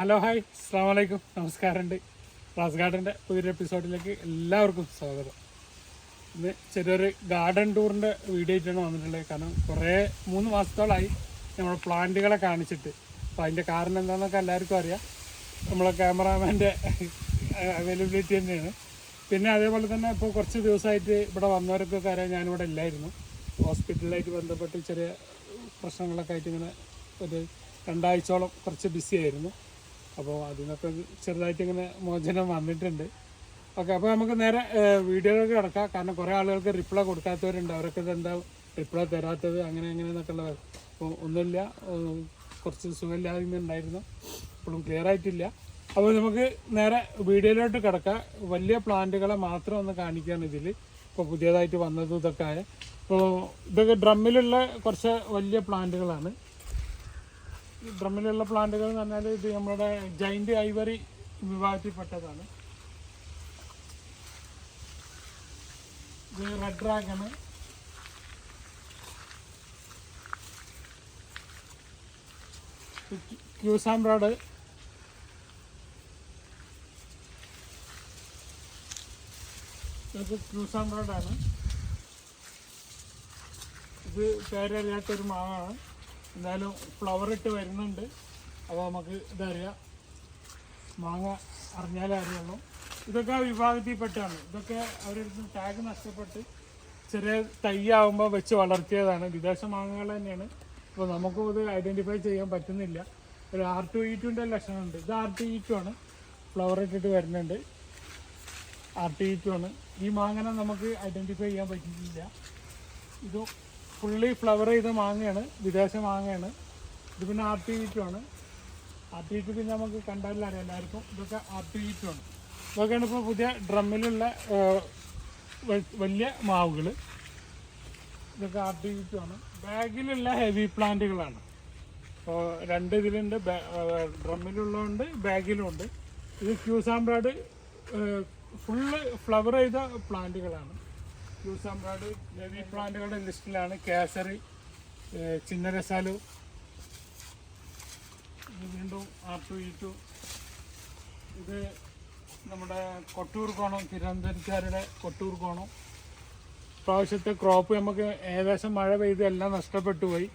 Hello hi അസ്സാം വലൈക്കും നമസ്കാരമുണ്ട്. ക്ലാസ് ഗാർഡൻ്റെ പുതിയൊരു എപ്പിസോഡിലേക്ക് എല്ലാവർക്കും സ്വാഗതം. ഇന്ന് ചെറിയൊരു ഗാർഡൻ ടൂറിൻ്റെ വീഡിയോ ആയിട്ടാണ് വന്നിട്ടുള്ളത്. കാരണം 3 മാസത്തോളമായി നമ്മൾ പ്ലാന്റുകളെ കാണിച്ചിട്ട്. അപ്പോൾ അതിൻ്റെ കാരണം എന്താണെന്നൊക്കെ എല്ലാവർക്കും അറിയാം. നമ്മളെ ക്യാമറാമാൻ്റെ അവൈലബിലിറ്റി തന്നെയാണ്. പിന്നെ അതേപോലെ തന്നെ ഇപ്പോൾ കുറച്ച് ദിവസമായിട്ട് ഇവിടെ വന്നവർക്കൊക്കെ അറിയാം, ഞാനിവിടെ ഇല്ലായിരുന്നു. ഹോസ്പിറ്റലായിട്ട് ബന്ധപ്പെട്ട് ചെറിയ പ്രശ്നങ്ങളൊക്കെ ആയിട്ട് ഇങ്ങനെ ഒരു 2 ആഴ്ചയോളം കുറച്ച് ബിസി ആയിരുന്നു. അപ്പോൾ അതിനൊക്കെ ചെറുതായിട്ട് ഇങ്ങനെ മോചനം വന്നിട്ടുണ്ട്. ഓക്കെ, അപ്പോൾ നമുക്ക് നേരെ വീഡിയോയിലേക്ക് കിടക്കാം. കാരണം കുറേ ആളുകൾക്ക് റിപ്ലൈ കൊടുക്കാത്തവരുണ്ട്. അവരൊക്കെ ഇതെന്താ റിപ്ലൈ തരാത്തത് അങ്ങനെ എന്നൊക്കെ ഉള്ളത്. അപ്പോൾ ഒന്നുമില്ല, കുറച്ച് സുഖമില്ലായ്മ ഇപ്പോഴും ക്ലിയർ ആയിട്ടില്ല. അപ്പോൾ നമുക്ക് നേരെ വീഡിയോയിലോട്ട് കിടക്കാം. വലിയ പ്ലാന്റുകളെ മാത്രം ഒന്ന് കാണിക്കുകയാണ് ഇതിൽ. ഇപ്പോൾ പുതിയതായിട്ട് വന്നതും ഇതൊക്കെ ആയ. അപ്പോൾ ഇതൊക്കെ ഡ്രമ്മിലുള്ള കുറച്ച് വലിയ പ്ലാന്റുകളാണ്. ഡ്രമ്മിലുള്ള പ്ലാന്റുകൾ എന്ന് പറഞ്ഞാൽ ഇത് നമ്മുടെ ജൈൻറ്റ് ഐവറി വിഭാഗത്തിൽപ്പെട്ടതാണ്. ഇത് റെഡ് ഡ്രാഗണ്, ക്യൂസാംബ്രാഡ്, ഇത് ക്യൂസാംബ്രാഡാണ്. ഇത് പേരറിയാത്തൊരു മാവാണ്, എന്തായാലും ഫ്ലവർ ഇട്ട് വരുന്നുണ്ട്. അപ്പോൾ നമുക്ക് ഇതറിയാം, മാങ്ങ അറിഞ്ഞാലേ അറിയുള്ളൂ. ഇതൊക്കെ ആ വിഭാഗത്തിൽപ്പെട്ടാണ്. ഇതൊക്കെ അവരുടെ ടാഗ് നഷ്ടപ്പെട്ട് ചെറിയ തൈയാവുമ്പോൾ വെച്ച് വളർത്തിയതാണ്. വിദേശ മാങ്ങകൾ തന്നെയാണ്. അപ്പോൾ നമുക്കും ഇത് ഐഡൻറ്റിഫൈ ചെയ്യാൻ പറ്റുന്നില്ല. ഒരു R2E2ൻ്റെ ലക്ഷണമുണ്ട്. ഇത് R2E2 ആണ്. ഫ്ലവർ ഇട്ടിട്ട് വരുന്നുണ്ട്. R2E2 ആണ്. ഈ മാങ്ങനെ നമുക്ക് ഐഡൻറ്റിഫൈ ചെയ്യാൻ പറ്റുന്നില്ല. ഇത് ഫുള്ളി ഫ്ലവർ ചെയ്ത മാങ്ങയാണ്, വിദേശ മാങ്ങയാണ്. ഇത് പിന്നെ R2E2 ആണ്. R2E2 പിന്നെ നമുക്ക് കണ്ടാലും അറിയാം എല്ലാവർക്കും. ഇതൊക്കെ R2E2 ആണ്. ഇതൊക്കെയാണ് ഇപ്പോൾ പുതിയ ഡ്രമ്മിലുള്ള വലിയ മാവുകൾ. ഇതൊക്കെ R2E2 ആണ്. ബാഗിലുള്ള ഹെവി പ്ലാന്റുകളാണ്. അപ്പോൾ 2 ഇതിലുണ്ട്, ഡ്രമ്മിലുള്ളതുണ്ട്, ബാഗിലുണ്ട്. ഇത് ക്യൂസാംബ്രാഡ് ഫുള്ള് ഫ്ലവർ ചെയ്ത പ്ലാന്റുകളാണ്. ക്യൂസാംബ്രാഡ് ഹെവി പ്ലാന്റുകളുടെ ലിസ്റ്റിലാണ്. കേസറി, ചിന്നരസാലു, ഇത് വീണ്ടും R2E2. ഇത് നമ്മുടെ കൊട്ടൂർ കോണം, തിരുവനന്തപുരത്തുകാരുടെ കൊട്ടൂർ കോണം. പ്രാവശ്യത്തെ ക്രോപ്പ് നമുക്ക് ഏകദേശം മഴ പെയ്ത് എല്ലാം നഷ്ടപ്പെട്ടു പോയി,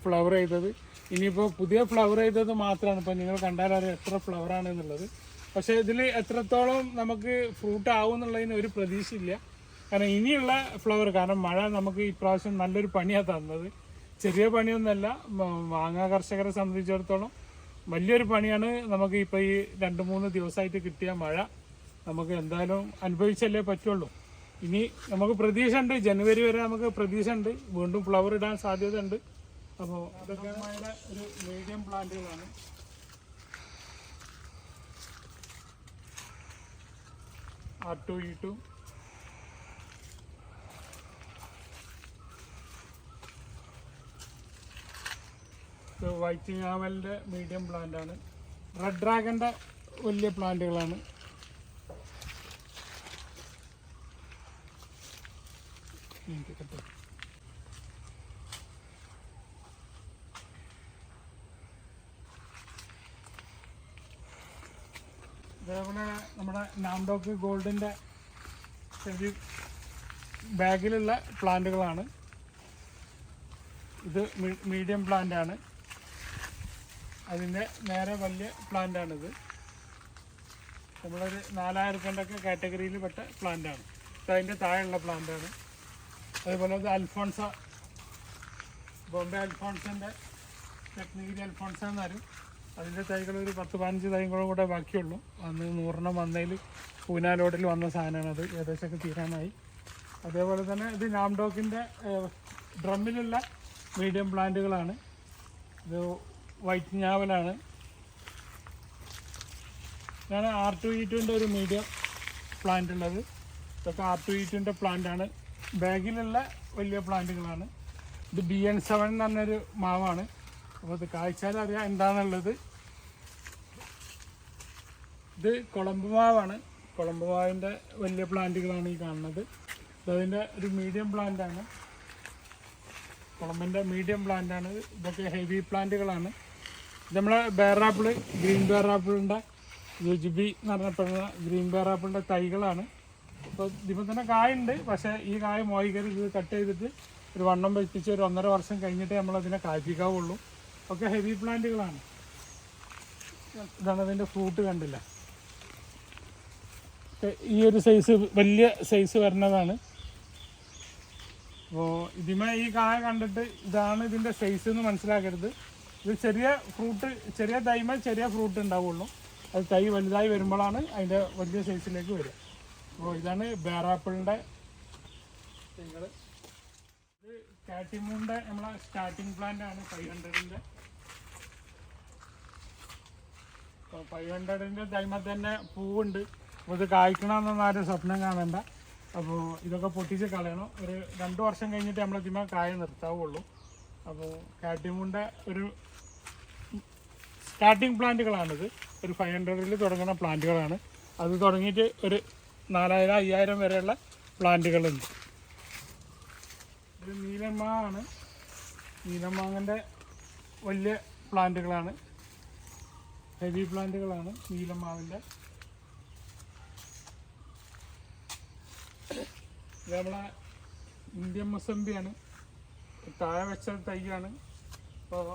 ഫ്ലവർ ചെയ്തത്. ഇനിയിപ്പോൾ പുതിയ ഫ്ലവർ ചെയ്തത് മാത്രമാണ്. ഇപ്പോൾ നിങ്ങൾ കണ്ടാലറിയാം എത്ര ഫ്ലവറാണ് എന്നുള്ളത്. പക്ഷേ ഇതിൽ എത്രത്തോളം നമുക്ക് ഫ്രൂട്ട് ആവും എന്നുള്ളതിന് ഒരു പ്രതീക്ഷയില്ല. കാരണം ഇനിയുള്ള ഫ്ലവർ, കാരണം മഴ നമുക്ക് ഇപ്രാവശ്യം നല്ലൊരു പണിയാണ് തന്നത്. ചെറിയ പണിയൊന്നുമല്ല, മാങ്ങ കർഷകരെ സംബന്ധിച്ചിടത്തോളം വലിയൊരു പണിയാണ്. നമുക്ക് ഇപ്പോൾ ഈ 2-3 ദിവസമായിട്ട് കിട്ടിയ മഴ നമുക്ക് എന്തായാലും അനുഭവിച്ചല്ലേ പറ്റുള്ളൂ. ഇനി നമുക്ക് പ്രതീക്ഷ ഉണ്ട്, ജനുവരി വരെ നമുക്ക് പ്രതീക്ഷ ഉണ്ട്, വീണ്ടും ഫ്ലവർ ഇടാൻ സാധ്യത ഉണ്ട്. അപ്പോൾ ഇതൊക്കെ നമ്മുടെ ഒരു മീഡിയം പ്ലാന്റുകളാണ്. R2E2. വൈറ്റ് ഞാവലിൻ്റെ മീഡിയം പ്ലാന്റാണ്. റെഡ് ഡ്രാഗൻ്റെ വലിയ പ്ലാന്റുകളാണ്. അതേപോലെ നമ്മുടെ നാംഡോക്ക് ഗോൾഡിൻ്റെ ഹെവി ബാഗിലുള്ള പ്ലാന്റുകളാണ്. ഇത് മീഡിയം പ്ലാന്റാണ്. അതിൻ്റെ നേരെ വലിയ പ്ലാന്റാണിത്. നമ്മളൊരു 4000 കാറ്റഗറിയിൽ പെട്ട പ്ലാന്റാണ്. ഇത് അതിൻ്റെ താഴെയുള്ള പ്ലാന്റാണ്. അതുപോലെ ഇത് അൽഫോൺസ, ബോംബെ അൽഫോൺസിൻ്റെ ടെക്നിക്കലി അൽഫോൺസ എന്ന് പറയും. അതിൻ്റെ തൈകൾ ഒരു 10-15 തൈകളും കൂടെ ബാക്കിയുള്ളൂ. അന്ന് 100 വന്നതിൽ പൂനാലോഡിൽ വന്ന സാധനമാണ്. അത് ഏകദേശമൊക്കെ തീരാനായി. അതേപോലെ തന്നെ ഇത് നാംഡോക്കിൻ്റെ ഡ്രമ്മിലുള്ള മീഡിയം പ്ലാന്റുകളാണ്. ഇത് വൈറ്റ് ഞാവലാണ്. ഇതാണ് R2E2ൻ്റെ ഒരു മീഡിയം പ്ലാന്റ് ഉള്ളത്. ഇതൊക്കെ R2E2ൻ്റെ പ്ലാന്റാണ്. ബാഗിലുള്ള വലിയ പ്ലാന്റുകളാണ്. ഇത് BN7 എന്ന് പറഞ്ഞൊരു മാവാണ്. അപ്പോൾ ഇത് കാഴ്ചയിൽ അറിയാം എന്താണെന്നുള്ളത്. ഇത് കുളമ്പ് മാവാണ്. കുളമ്പ് മാവിൻ്റെ വലിയ പ്ലാന്റുകളാണ് ഈ കാണുന്നത്. ഇതതിൻ്റെ ഒരു മീഡിയം പ്ലാന്റാണ്. കുളമ്പിൻ്റെ മീഡിയം പ്ലാന്റാണ്. ഇതൊക്കെ ഹെവി പ്ലാന്റുകളാണ്. നമ്മളെ ബേറാപ്പിൾ, ഗ്രീൻ ബേറാപ്പിളിൻ്റെ യുജിബി എന്ന് പറഞ്ഞപ്പെടുന്ന ഗ്രീൻ ബേറാപ്പിളിൻ്റെ തൈകളാണ്. അപ്പോൾ ഇതിപ്പോൾ തന്നെ കായുണ്ട്, പക്ഷേ ഈ കായ മോയിക്കറി ഇത് കട്ട് ചെയ്തിട്ട് ഒരു വണ്ണം വെപ്പിച്ച് ഒരു 1.5 വർഷം കഴിഞ്ഞിട്ടേ നമ്മളതിനെ കായ്പ്പിക്കാവുള്ളൂ. ഒക്കെ ഹെവി പ്ലാന്റുകളാണ്. ഇതാണ് അതിൻ്റെ ഫ്രൂട്ട്, കണ്ടില്ല? ഈ ഒരു സൈസ്, വലിയ സൈസ് വരുന്നതാണ്. അപ്പോൾ ഇതിമേ ഈ കായ കണ്ടിട്ട് ഇതാണ് ഇതിൻ്റെ സൈസ് എന്ന് മനസ്സിലാക്കരുത്. ഇത് ചെറിയ ഫ്രൂട്ട്, ചെറിയ തൈമേ ചെറിയ ഫ്രൂട്ട് ഉണ്ടാവുള്ളൂ. അത് തൈ വലുതായി വരുമ്പോഴാണ് അതിൻ്റെ വലിയ സൈസിലേക്ക് വരിക. അപ്പോൾ ഇതാണ് ബേറാപ്പിളിൻ്റെ തൈകൾ. ഇത് കാറ്റിമൂണിൻ്റെ നമ്മളെ സ്റ്റാർട്ടിങ് പ്ലാന്റ് ആണ് 500ൻ്റെ. അപ്പോൾ 500ൻ്റെ തൈമ തന്നെ പൂവുണ്ട്. അപ്പോൾ ഇത് കായ്ക്കണമെന്നൊന്നും ആരും സ്വപ്നം കാണണ്ട. അപ്പോൾ ഇതൊക്കെ പൊട്ടിച്ച് കളയണം. ഒരു 2 വർഷം കഴിഞ്ഞിട്ട് നമ്മളിതിമേ കായ നിർത്താവുള്ളൂ. അപ്പോൾ കാറ്റിമൂണിൻ്റെ ഒരു സ്റ്റാർട്ടിങ് പ്ലാന്റുകളാണിത്. ഒരു 500ൽ തുടങ്ങുന്ന പ്ലാന്റുകളാണ്. അത് തുടങ്ങിയിട്ട് ഒരു 4000-5000 വരെയുള്ള പ്ലാന്റുകളുണ്ട്. ഇത് നീലമാങ്ങാണ്. നീലമാങ്ങൻ്റെ വലിയ പ്ലാന്റുകളാണ്, ഹെവി പ്ലാന്റുകളാണ് നീലമാവിൻ്റെ. ഇത് നമ്മളെ ഇന്ത്യൻ മൊസമ്പിയാണ്, താഴെ വെച്ച തൈയാണ്. അപ്പോൾ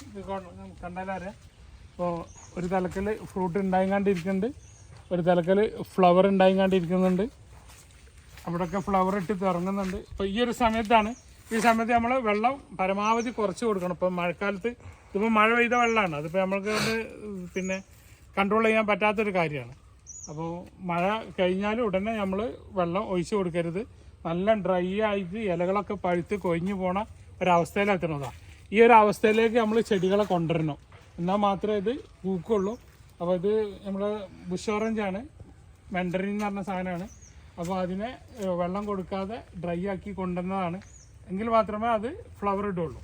ഇത് കണ്ടാലറിയാം. അപ്പോൾ ഒരു തലക്കൽ ഫ്രൂട്ട് ഉണ്ടായിക്കൊണ്ടിരിക്കുന്നുണ്ട്, ഒരു തലക്കൽ ഫ്ലവർ ഉണ്ടായിക്കൊണ്ടിരിക്കുന്നുണ്ട്. അവിടെയൊക്കെ ഫ്ലവർ ഇട്ട് തുടങ്ങുന്നുണ്ട്. അപ്പോൾ ഈ ഒരു സമയത്താണ്, ഈ സമയത്ത് നമ്മൾ വെള്ളം പരമാവധി കുറച്ച് കൊടുക്കണം. ഇപ്പം മഴക്കാലത്ത് ഇതിപ്പോൾ മഴ പെയ്ത വെള്ളമാണ്, അതിപ്പോൾ നമ്മൾക്ക് പിന്നെ കൺട്രോൾ ചെയ്യാൻ പറ്റാത്തൊരു കാര്യമാണ്. അപ്പോൾ മഴ കഴിഞ്ഞാൽ ഉടനെ നമ്മൾ വെള്ളം ഒഴിച്ചു കൊടുക്കരുത്. നല്ല ഡ്രൈ ആയിട്ട് ഇലകളൊക്കെ പഴുത്ത് കൊഴിഞ്ഞു പോണ ഒരവസ്ഥയിലെത്തണതാണ്. ഈ ഒരു അവസ്ഥയിലേക്ക് നമ്മൾ ചെടികളെ കൊണ്ടുവരണം, എന്നാൽ മാത്രമേ ഇത് പൂക്കുള്ളൂ. അപ്പോൾ ഇത് നമ്മൾ ബുഷ് ഓറഞ്ചാണ്, മെൻഡറിൻ എന്ന് പറഞ്ഞ സാധനമാണ്. അപ്പോൾ അതിനെ വെള്ളം കൊടുക്കാതെ ഡ്രൈ ആക്കി കൊണ്ടുവന്നതാണ്, എങ്കിൽ മാത്രമേ അത് ഫ്ലവർ ഇടുള്ളൂ.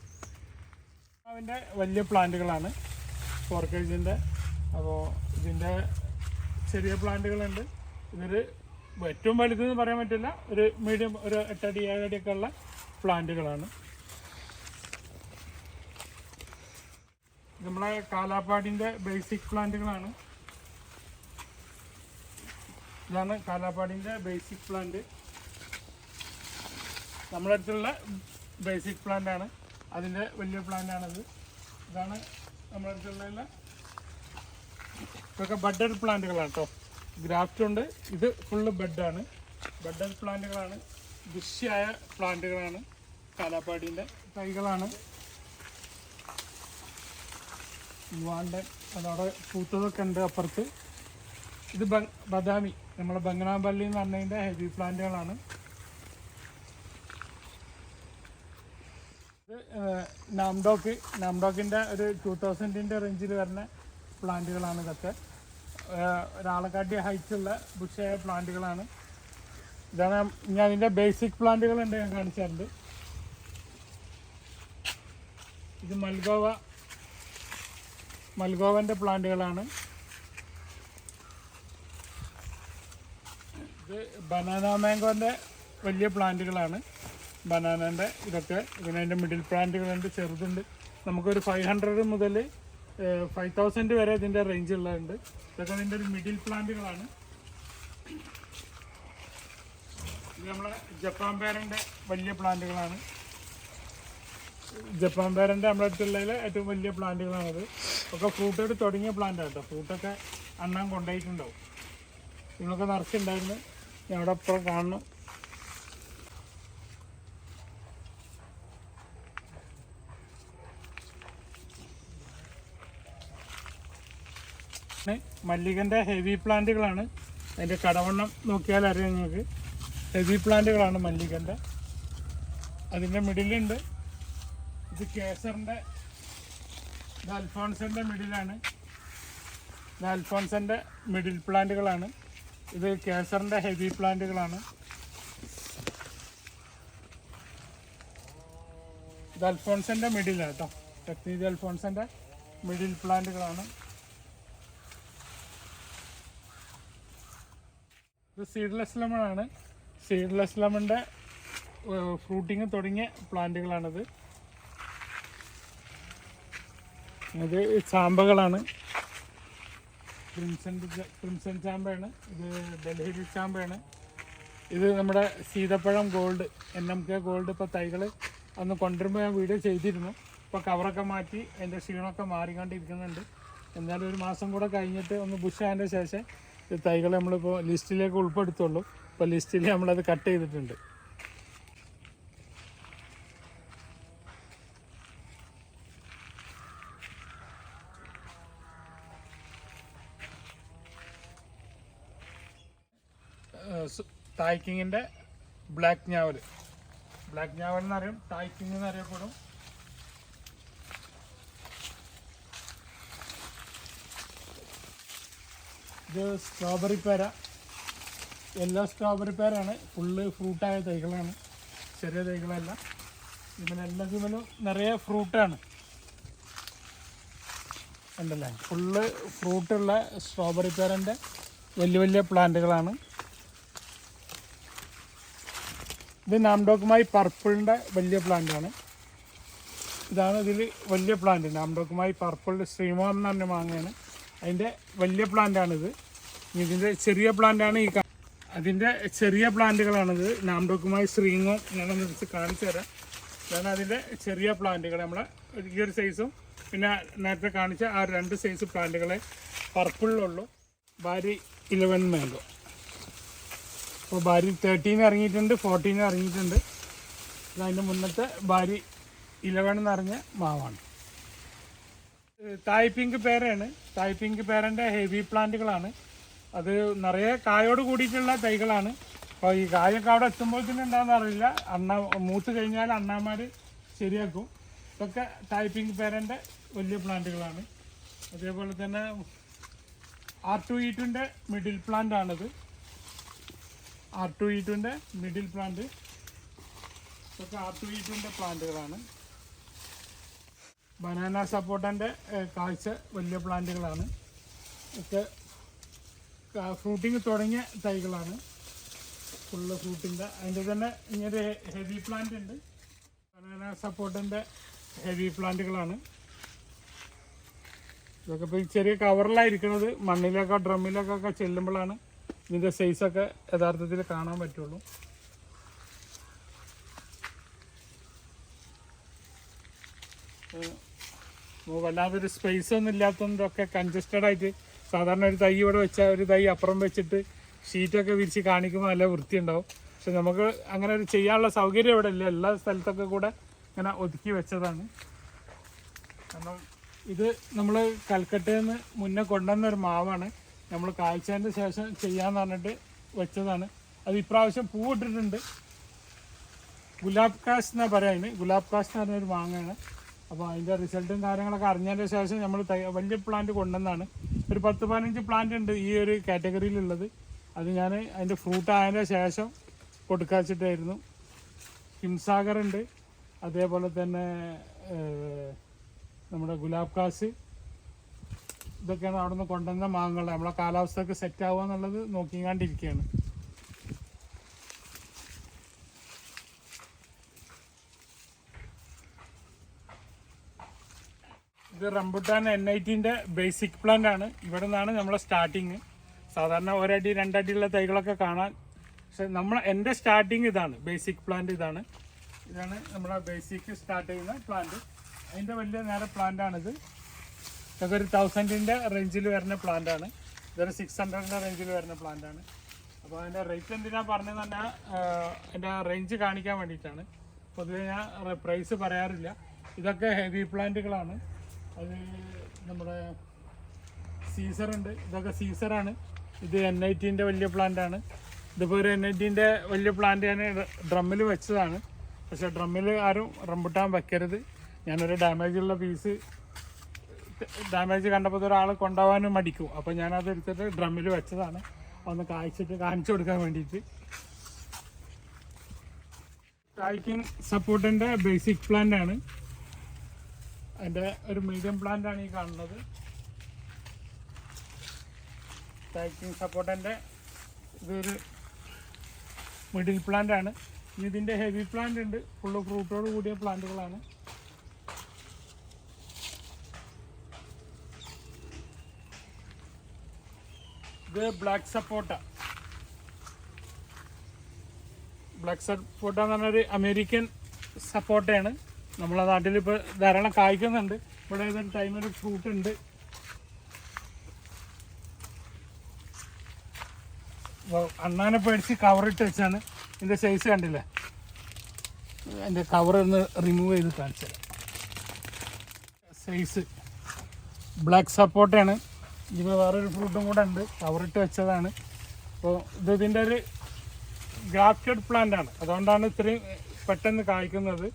അതിൻ്റെ വലിയ പ്ലാന്റുകളാണ് ഫോർക്കേജിൻ്റെ. അപ്പോൾ ഇതിൻ്റെ ചെറിയ പ്ലാന്റുകളുണ്ട്. ഇതൊരു ഏറ്റവും വലുതെന്ന് പറയാൻ പറ്റില്ല, ഒരു മീഡിയം, ഒരു 8 അടി 7 അടിയൊക്കെ ഉള്ള പ്ലാന്റുകളാണ്. നമ്മളെ കാലാപ്പാടിൻ്റെ ബേസിക് പ്ലാന്റുകളാണ്. ഇതാണ് കാലാപ്പാടിൻ്റെ ബേസിക് പ്ലാന്റ്. നമ്മുടെ അടുത്തുള്ള ബേസിക് പ്ലാന്റാണ്, അതിൻ്റെ വലിയ പ്ലാന്റാണത്. ഇതാണ് നമ്മുടെ അടുത്തുള്ള, ഇതൊക്കെ ബഡഡ് പ്ലാന്റുകളാണ് കേട്ടോ. ഗ്രാഫ്റ്റ് ഉണ്ട്. ഇത് ഫുള്ള് ബഡാണ്, ബഡഡ് പ്ലാന്റുകളാണ്, ബുഷിയായ പ്ലാന്റുകളാണ്. കാലാപ്പാടിൻ്റെ തൈകളാണ്. വാണ്ടൻ അതവിടെ പൂത്തതൊക്കെ ഉണ്ട് അപ്പുറത്ത്. ഇത് ബദാമി, നമ്മളെ ബംഗനാപള്ളി എന്ന് പറഞ്ഞതിൻ്റെ ഹെവി പ്ലാന്റുകളാണ്. ഇത് നാംഡോക്കിൻ്റെ ഒരു 2000ൻ്റെ റേഞ്ചിൽ വരുന്ന പ്ലാന്റുകളാണ്. ഇതൊക്കെ ഒരാളെക്കാട്ടി ഹൈറ്റുള്ള ബുഷായ പ്ലാന്റുകളാണ്. ഇതാണ് ഞാൻ അതിൻ്റെ ബേസിക് പ്ലാന്റുകളുണ്ട്, ഞാൻ കാണിച്ചിട്ടുണ്ട്. ഇത് മൽഗോവൻ്റെ പ്ലാന്റുകളാണ്. ഇത് ബനാന മാംഗോൻ്റെ വലിയ പ്ലാന്റുകളാണ്. ബനാനൻ്റെ ഇതൊക്കെ. പിന്നെ അതിൻ്റെ മിഡിൽ പ്ലാന്റുകളുണ്ട്, ചെറുതുണ്ട്. നമുക്കൊരു 500 മുതൽ 5000 വരെ ഇതിൻ്റെ റേഞ്ചുള്ളതുണ്ട്. ഇതൊക്കെ അതിൻ്റെ ഒരു മിഡിൽ പ്ലാന്റുകളാണ്. ഇത് നമ്മളെ ജപ്പാൻ പേരൻ്റെ വലിയ പ്ലാന്റുകളാണ്. ജപ്പാൻ പേരൻ്റെ നമ്മുടെ അടുത്തുള്ളതിൽ ഏറ്റവും വലിയ പ്ലാന്റുകളാണത്. ഒക്കെ ഫ്രൂട്ടായിട്ട് തുടങ്ങിയ പ്ലാന്റാണ് കേട്ടോ. ഫ്രൂട്ടൊക്കെ അണ്ണാൻ കൊണ്ടുപോയിട്ടുണ്ടാവും. ഇതിനൊക്കെ നിറച്ചുണ്ടായിരുന്നു, ഞാൻ അവിടെ അപ്പുറം കാണണം. മല്ലികൻ്റെ ഹെവി പ്ലാന്റുകളാണ്. അതിൻ്റെ കടവണ്ണം നോക്കിയാൽ അറിയാം നിങ്ങൾക്ക്. ഹെവി പ്ലാന്റുകളാണ് മല്ലികൻ്റെ. അതിൻ്റെ മിഡിലുണ്ട്. ഇത് കേസറിൻ്റെ, ഇത് അൽഫോൺസിൻ്റെ മിഡിലാണ്. ഇത് അൽഫോൺസിൻ്റെ മിഡിൽ പ്ലാന്റുകളാണ്. ഇത് കേസറിൻ്റെ ഹെവി പ്ലാന്റുകളാണ്. ഇത് അൽഫോൺസിൻ്റെ മിഡിലാണ് കേട്ടോ. ടെക്നീജ് അൽഫോൺസിൻ്റെ മിഡിൽ പ്ലാന്റുകളാണ്. ഇത് സീഡ്ലെസ് ലെമണാണ്. സീഡ്ലെസ് ലെമണിൻ്റെ ഫ്രൂട്ടിങ് തുടങ്ങിയ പ്ലാന്റുകളാണിത്. ഇത് ചാമ്പകളാണ്. ക്രിംസൺ ചാമ്പയാണ്. ഇത് ഡൽഹി ചാമ്പയാണ്. ഇത് നമ്മുടെ സീതപ്പഴം ഗോൾഡ്, NMK ഗോൾഡ്. ഇപ്പോൾ തൈകൾ അന്ന് കൊണ്ടുവരുമ്പോൾ ഞാൻ വീഡിയോ ചെയ്തിരുന്നു. ഇപ്പോൾ കവറൊക്കെ മാറ്റി അതിൻ്റെ ക്ഷീണമൊക്കെ മാറിക്കൊണ്ടിരിക്കുന്നുണ്ട്. എന്നാലും ഒരു മാസം കൂടെ കഴിഞ്ഞിട്ട് ഒന്ന് ബുഷായതിൻ്റെ ശേഷം ഈ തൈകൾ നമ്മളിപ്പോൾ ലിസ്റ്റിലേക്ക് ഉൾപ്പെടുത്തുള്ളൂ. ഇപ്പോൾ ലിസ്റ്റിൽ നമ്മളത് കട്ട് ചെയ്തിട്ടുണ്ട്. തായ്ക്കിങ്ങിൻ്റെ ബ്ലാക്ക് ഞാവൽ എന്നറിയും, തായ്ക്കിങ് എന്നറിയപ്പെടും. ഇത് സ്ട്രോബെറി പേര, എല്ലാ സ്ട്രോബെറി പേരാണ്. ഫുള്ള് ഫ്രൂട്ടായ തൈകളാണ്, ചെറിയ തൈകളല്ല. ഇതിനെല്ലാത്തിനും നിറയെ ഫ്രൂട്ടാണ് ഉണ്ടല്ലേ. ഫുള്ള് ഫ്രൂട്ടുള്ള സ്ട്രോബെറി പേരൻ്റെ വലിയ വലിയ പ്ലാന്റുകളാണ്. ഇത് നാംഡോക്കുമായി പർപ്പിളിൻ്റെ വലിയ പ്ലാന്റാണ്. ഇതാണ് ഇതിൽ വലിയ പ്ലാന്റ്. നാംഡോക്കുമായി പർപ്പിൾ ശ്രീമോൻ എന്ന് പറഞ്ഞ മാങ്ങയാണ്. അതിൻ്റെ വലിയ പ്ലാന്റാണിത്. ഇതിൻ്റെ ചെറിയ പ്ലാന്റാണ് അതിൻ്റെ ചെറിയ പ്ലാന്റുകളാണിത്. നാംഡോക്കുമായി ശ്രീങ്ങോ ഞാനൊന്ന് വെച്ച് കാണിച്ചു തരാം. ഇതാണ് അതിൻ്റെ ചെറിയ പ്ലാന്റുകൾ. നമ്മളെ ഈ ഒരു സൈസും പിന്നെ നേരത്തെ കാണിച്ച ആ 2 സൈസ് പ്ലാന്റുകളെ പർപ്പിളിലുള്ളൂ. ബാരി 11 മാംഗോ. അപ്പോൾ ബാരി 13 ഇറങ്ങിയിട്ടുണ്ട്, 14 ഇറങ്ങിയിട്ടുണ്ട്. അതിൻ്റെ മുന്നത്തെ ബാരി 11 എന്ന് പറഞ്ഞ മാവാണ്. തായ് പിങ്ക് പേരയാണ്. തായ് പിങ്ക് പേരൻ്റെ ഹെവി പ്ലാന്റുകളാണ്. അത് നിറയെ കായോട് കൂടിയിട്ടുള്ള തൈകളാണ്. അപ്പോൾ ഈ കായൊക്കെ അവിടെ എത്തുമ്പോഴത്തേനും എന്താണെന്ന് അറിയില്ല. മൂത്ത് കഴിഞ്ഞാൽ അണ്ണാമാർ ശരിയാക്കും. ഇതൊക്കെ തായ് പിങ്ക് പേരൻ്റെ വലിയ പ്ലാന്റുകളാണ്. അതേപോലെ തന്നെ R2E2 മിഡിൽ പ്ലാന്റ് ആണിത്. R2E2 middle plant. ഇതൊക്കെ R2E2 പ്ലാന്റുകളാണ്. ബനാന സപ്പോട്ടൻ്റെ കാഴ്ച വലിയ പ്ലാന്റുകളാണ്. ഒക്കെ ഫ്രൂട്ടിങ് തുടങ്ങിയ തൈകളാണ്. ഫുള്ള് ഫ്രൂട്ടിൻ്റെ. അതിൻ്റെ തന്നെ ഇങ്ങനെ ഹെവി പ്ലാന്റ് ഉണ്ട്. ബനാന സപ്പോട്ടൻ്റെ ഹെവി പ്ലാന്റുകളാണ്. ഇതൊക്കെ ഇപ്പോൾ ഈ ചെറിയ കവറിലായിരിക്കുന്നത്. മണ്ണിലൊക്കെ ഡ്രമ്മിലൊക്കെ ചെല്ലുമ്പോഴാണ് ഇതിൻ്റെ സൈസൊക്കെ യഥാർത്ഥത്തിൽ കാണാൻ പറ്റുള്ളൂ. വല്ലാതൊരു സ്പേസ് ഒന്നും ഇല്ലാത്തതൊക്കെ കൺജസ്റ്റഡ് ആയിട്ട് സാധാരണ ഒരു തൈ ഇവിടെ വെച്ചാൽ ഒരു തൈ അപ്പുറം വെച്ചിട്ട് ഷീറ്റൊക്കെ വിരിച്ച് കാണിക്കുമ്പോൾ നല്ല വൃത്തി ഉണ്ടാവും. പക്ഷെ നമുക്ക് അങ്ങനെ ഒരു ചെയ്യാനുള്ള സൗകര്യം ഇവിടെ ഇല്ല. എല്ലാ സ്ഥലത്തൊക്കെ കൂടെ ഇങ്ങനെ ഒതുക്കി വെച്ചതാണ്. കാരണം ഇത് നമ്മൾ കൽക്കട്ടയിൽ നിന്ന് മുന്നേ കൊണ്ടുവന്നൊരു മാവാണ്. നമ്മൾ കാഴ്ചേൻ്റെ ശേഷം ചെയ്യാമെന്ന് പറഞ്ഞിട്ട് വെച്ചതാണ്. അത് ഇപ്രാവശ്യം പൂവിട്ടിട്ടുണ്ട്. ഗുലാബ് കാശ് എന്നാണ് പറയുന്നത്. ഗുലാബ് കാശ് എന്ന് പറഞ്ഞൊരു മാങ്ങയാണ്. അപ്പോൾ അതിൻ്റെ റിസൾട്ടും കാര്യങ്ങളൊക്കെ അറിഞ്ഞതിൻ്റെ ശേഷം നമ്മൾ വലിയ പ്ലാന്റ് കൊണ്ടുവന്നാണ്. ഒരു 10-15 പ്ലാന്റ് ഉണ്ട് ഈ ഒരു കാറ്റഗറിയിലുള്ളത്. അത് ഞാൻ അതിൻ്റെ ഫ്രൂട്ട് ആയതിൻ്റെ ശേഷം കൊടുക്കാച്ചിട്ടായിരുന്നു. ഹിംസാഗർ ഉണ്ട്. അതേപോലെ തന്നെ നമ്മുടെ ഗുലാബ് കാശ്. ഇതൊക്കെയാണ് അവിടെ നിന്ന് കൊണ്ടുവന്ന മാങ്ങകൾ. നമ്മളെ കാലാവസ്ഥയൊക്കെ സെറ്റ് ആവുക എന്നുള്ളത് നോക്കിക്കാണ്ടിരിക്കുകയാണ്. ഇത് റംബുട്ടാൻ NIT ബേസിക് പ്ലാന്റ് ആണ്. ഇവിടെ നിന്നാണ് നമ്മളെ സ്റ്റാർട്ടിങ്. സാധാരണ 1 അടി 2 അടിയുള്ള തൈകളൊക്കെ കാണാൻ. പക്ഷെ എൻ്റെ സ്റ്റാർട്ടിങ് ഇതാണ്. ബേസിക് പ്ലാന്റ് ഇതാണ് നമ്മളെ ബേസിക് സ്റ്റാർട്ട് ചെയ്യുന്ന പ്ലാന്റ്. അതിൻ്റെ വലിയ നേരെ പ്ലാന്റാണിത്. ഇതൊക്കെ ഒരു 1000 റേഞ്ചിൽ വരുന്ന പ്ലാന്റാണ്. ഇതൊരു 600 റേഞ്ചിൽ വരുന്ന പ്ലാന്റാണ്. അപ്പോൾ അതിൻ്റെ റേറ്റ് എന്തിനാണ് പറഞ്ഞതെന്ന് പറഞ്ഞാൽ അതിൻ്റെ റേഞ്ച് കാണിക്കാൻ വേണ്ടിയിട്ടാണ്. പൊതുവെ ഞാൻ പ്രൈസ് പറയാറില്ല. ഇതൊക്കെ ഹെവി പ്ലാന്റുകളാണ്. അത് നമ്മുടെ സീസറുണ്ട്. ഇതൊക്കെ സീസറാണ്. ഇത് NIT വലിയ പ്ലാന്റാണ്. ഇതിപ്പോൾ ഒരു NIT വലിയ പ്ലാന്റ് ഞാൻ ഡ്രമ്മിൽ വെച്ചതാണ്. പക്ഷേ ഡ്രമ്മിൽ ആരും റംബുട്ടാൻ വെക്കരുത്. ഞാനൊരു ഡാമേജുള്ള പീസ് ഡാമേജ് കണ്ടപ്പോൾ ഒരാൾ കൊണ്ടുപോകാനും മടിക്കും. അപ്പോൾ ഞാനത് എടുത്തിട്ട് ഡ്രമ്മിൽ വെച്ചതാണ്. ഒന്ന് കാണിച്ചു കൊടുക്കാൻ വേണ്ടിയിട്ട്. ടൈക്കിംഗ് സപ്പോർട്ടിൻ്റെ ബേസിക് പ്ലാന്റ് ആണ്. അതിൻ്റെ ഒരു മീഡിയം പ്ലാന്റ് ആണ് ഈ കാണുന്നത്. ടൈക്കിംഗ് സപ്പോർട്ടിൻ്റെ ഇതൊരു മിഡിൽ പ്ലാന്റ് ആണ്. ഇതിൻ്റെ ഹെവി പ്ലാന്റ് ഉണ്ട്. ഫുള്ള് ഫ്രൂട്ടോട് കൂടിയ പ്ലാന്റുകളാണ്. ഇത് ബ്ലാക്ക് സപ്പോട്ട. ബ്ലാക്ക് സപ്പോട്ട എന്ന് പറഞ്ഞൊരു അമേരിക്കൻ സപ്പോട്ടയാണ്. നമ്മളെ നാട്ടിൽ ഇപ്പോൾ ധാരാളം കായ്ക്കുന്നുണ്ട്. ഇവിടെ ഏതൊരു ടൈമൊരു ഫ്രൂട്ട് ഉണ്ട്. അണ്ണാനെ പേടിച്ച് കവറിട്ട് വെച്ചാണ്. ഇതിൻ്റെ സൈസ് കണ്ടില്ലേ? അതിൻ്റെ കവർ ഒന്ന് റിമൂവ് ചെയ്ത് കാണിച്ചത്. സൈസ് ബ്ലാക്ക് സപ്പോട്ടയാണ്. ഇതിപ്പോൾ വേറൊരു ഫ്രൂട്ടും കൂടെ ഉണ്ട്, കവറിട്ട് വെച്ചതാണ്. അപ്പോൾ ഇതിൻ്റെ ഒരു ഗ്രാഫ്റ്റഡ് പ്ലാന്റ് ആണ്, അതുകൊണ്ടാണ് ഇത്രയും പെട്ടെന്ന് കായ്ക്കുന്നത്.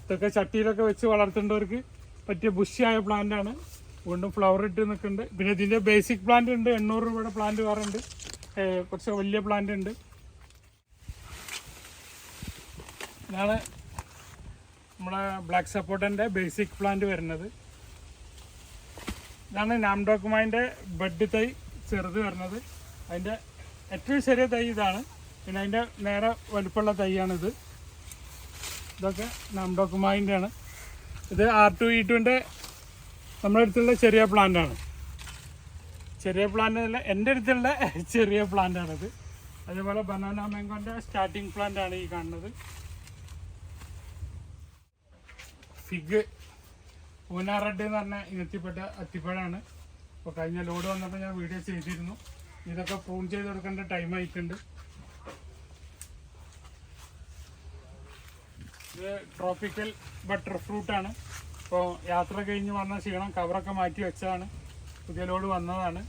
ഇതൊക്കെ ചട്ടിയിലൊക്കെ വെച്ച് വളർത്തേണ്ടവർക്ക് പറ്റിയ ബുഷിയായ പ്ലാന്റാണ്. വീണ്ടും ഫ്ലവർ ഇട്ട് നിൽക്കുന്നുണ്ട്. പിന്നെ ഇതിൻ്റെ ബേസിക് പ്ലാന്റ് ഉണ്ട്, 800 രൂപയുടെ പ്ലാന്റ് വേറെ ഉണ്ട്, കുറച്ച് വലിയ പ്ലാന്റ് ഉണ്ട്. ഇതാണ് നമ്മളെ ബ്ലാക്ക് സപ്പോർട്ടൻ്റെ ബേസിക് പ്ലാന്റ് വരുന്നത്. ഇതാണ് നാംഡോക്കുമായിൻ്റെ ബഡ് തൈ ചെറുത് വരുന്നത്. അതിൻ്റെ ഏറ്റവും ചെറിയ തൈ ഇതാണ്. പിന്നെ അതിൻ്റെ നേരെ വലുപ്പമുള്ള തൈയാണിത്. ഇതൊക്കെ നാംഡോക്കുമായിൻ്റെ ആണ്. ഇത് R2E2ൻ്റെ നമ്മുടെ അടുത്തുള്ള ചെറിയ പ്ലാന്റാണ്. ചെറിയ പ്ലാന്റ് അല്ല, എൻ്റെ അടുത്തുള്ള ചെറിയ പ്ലാന്റാണിത്. അതേപോലെ ബനാന മാംഗോൻ്റെ സ്റ്റാർട്ടിങ് പ്ലാന്റാണ് ഈ കാണുന്നത്. ഫിഗ് പൂന റെഡ് എന്ന് പറഞ്ഞ ഇനത്തിൽപ്പെട്ട അത്തിപ്പഴമാണ്. അപ്പോൾ കഴിഞ്ഞ ലോഡ് വന്നപ്പോൾ ഞാൻ വീഡിയോ ചെയ്തിരുന്നു. ഇതൊക്കെ പ്രൂൺ ചെയ്ത് കൊടുക്കേണ്ട ടൈം ആയിട്ടുണ്ട്. ഇത് ട്രോപ്പിക്കൽ ബട്ടർ ഫ്രൂട്ടാണ്. ഇപ്പോൾ യാത്ര കഴിഞ്ഞ് വന്ന ക്ഷീണം കവറൊക്കെ മാറ്റി വെച്ചതാണ്. പുതിയ ലോഡ് വന്നതാണ്.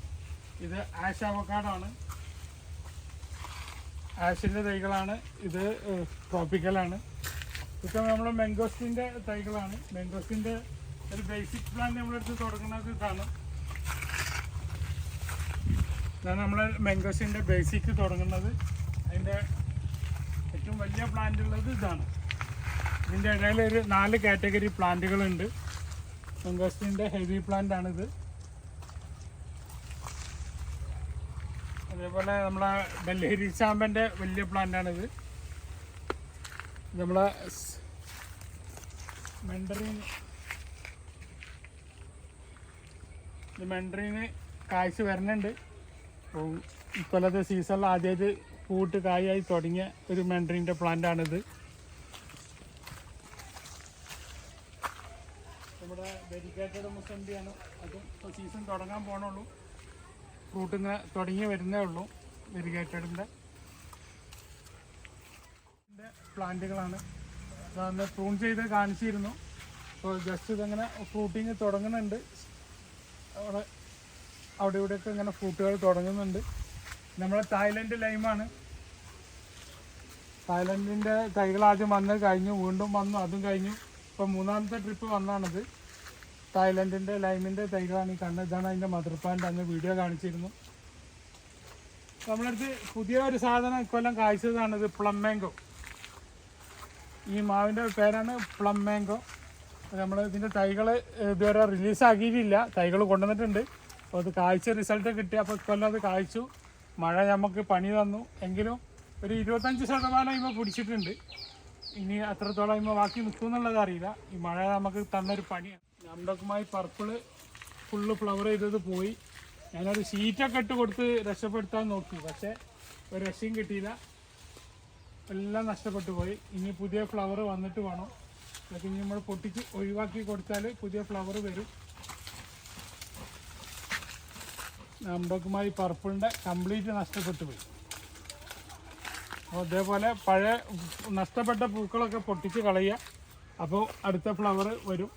ഇത് ആഷ് അവക്കാഡാണ്. ആഷിൻ്റെ തൈകളാണ്. ഇത് ട്രോപ്പിക്കലാണ്. ഇതൊക്കെ നമ്മൾ മാംഗോസ്റ്റിൻ്റെ തൈകളാണ്. മാംഗോസ്റ്റിൻ്റെ ഒരു ബേസിക് പ്ലാന്റ് നമ്മളെടുത്ത് തുടങ്ങുന്നത് ഇതാണ്. ഇതാണ് നമ്മൾ മാംഗോസ്റ്റിൻ്റെ ബേസിക് തുടങ്ങുന്നത്. അതിൻ്റെ ഏറ്റവും വലിയ പ്ലാന്റ് ഉള്ളത് ഇതാണ്. ഇതിൻ്റെ ഇടയിൽ ഒരു 4 കാറ്റഗറി പ്ലാന്റുകളുണ്ട്. മാംഗോസ്റ്റിൻ്റെ ഹെവി പ്ലാന്റ് ആണിത്. അതേപോലെ നമ്മളെ ഡൽഹി ചാമ്പൻ്റെ വലിയ പ്ലാന്റാണിത്. നമ്മളെ മെൻഡറീന് കായ്ച്ച് വരുന്നുണ്ട്. അപ്പോൾ ഇക്കൊല്ലത്തെ സീസണിൽ ആദ്യമായിട്ട് പൂട്ട് കായായി തുടങ്ങിയ ഒരു മെൻഡറീൻ്റെ പ്ലാന്റാണിത്. നമ്മുടെ വെരിഗേറ്റഡ് മുസംബിയാണ്. അതും ഇപ്പോൾ സീസൺ തുടങ്ങാൻ പോകണുള്ളൂ. ഫ്രൂട്ടിന്ന് തുടങ്ങി വരുന്നേ ഉള്ളൂ. വെരിഗേറ്റഡിൻ്റെ പ്ലാന്റുകളാണ്. അന്ന് പ്രൂൺ ചെയ്ത് കാണിച്ചിരുന്നു. അപ്പോൾ ജസ്റ്റ് ഇതങ്ങനെ ഫ്രൂട്ടിങ് തുടങ്ങുന്നുണ്ട്. അവിടെ ഇവിടെയൊക്കെ ഇങ്ങനെ ഫ്രൂട്ടുകൾ തുടങ്ങുന്നുണ്ട്. നമ്മളെ തായ്ലൻഡ് ലൈമാണ്. തായ്ലൻഡിൻ്റെ തൈകൾ ആദ്യം വന്ന് കഴിഞ്ഞു, വീണ്ടും വന്നു, അതും കഴിഞ്ഞു. ഇപ്പോൾ 3ാമത്തെ ട്രിപ്പ് വന്നാണിത്. തായ്ലൻഡിൻ്റെ ലൈമിൻ്റെ തൈകളാണ് ഈ കണ്ണ്. ഇതാണ് അതിൻ്റെ മദർ പ്ലാന്റ്. അന്ന് വീഡിയോ കാണിച്ചിരുന്നു. നമ്മളടുത്ത് പുതിയ ഒരു സാധനം ഇക്കൊല്ലം കായ്ച്ചതാണിത്, പ്ലം മാംഗോ. ഈ മാവിൻ്റെ പേരാണ് പ്ലം മാംഗോ. നമ്മൾ ഇതിൻ്റെ തൈകൾ ഇതുവരെ റിലീസാക്കിയിട്ടില്ല. തൈകൾ കൊണ്ടുവന്നിട്ടുണ്ട്. അപ്പോൾ അത് കായ്ച്ച റിസൾട്ട് കിട്ടി. അപ്പോൾ ഇക്കൊല്ലം അത് കായ്ച്ചു. മഴ നമുക്ക് പണി തന്നു. എങ്കിലും ഒരു 25% ഇമ്മ പിടിച്ചിട്ടുണ്ട്. ഇനി അത്രത്തോളം ഇമ്മ ബാക്കി നിൽക്കുമെന്നുള്ളത് അറിയില്ല. ഈ മഴ നമുക്ക് തന്നൊരു പണിയാണ്. നാംഡോക്കുമായി പർപ്പിള് ഫുള്ള് ഫ്ലവർ ചെയ്തത് പോയി. ഞാനൊരു ഷീറ്റൊക്കെ ഇട്ട് കൊടുത്ത് രക്ഷപ്പെടുത്താൻ നോക്കി, പക്ഷേ ഒരു രക്ഷയും കിട്ടിയില്ല. എല്ലാം നഷ്ടപ്പെട്ടു പോയി. ഇനി പുതിയ ഫ്ലവർ വന്നിട്ട് വേണം. അതൊക്കെ ഇനി നമ്മൾ പൊട്ടിച്ച് ഒഴിവാക്കി കൊടുത്താൽ പുതിയ ഫ്ലവർ വരും. നാംഡോക്കുമായി പർപ്പിളിൻ്റെ കംപ്ലീറ്റ് നഷ്ടപ്പെട്ടു പോയി. അപ്പോൾ അതേപോലെ പഴയ നഷ്ടപ്പെട്ട പൂക്കളൊക്കെ പൊട്ടിച്ച് കളയുക. അപ്പോൾ അടുത്ത ഫ്ലവർ വരും.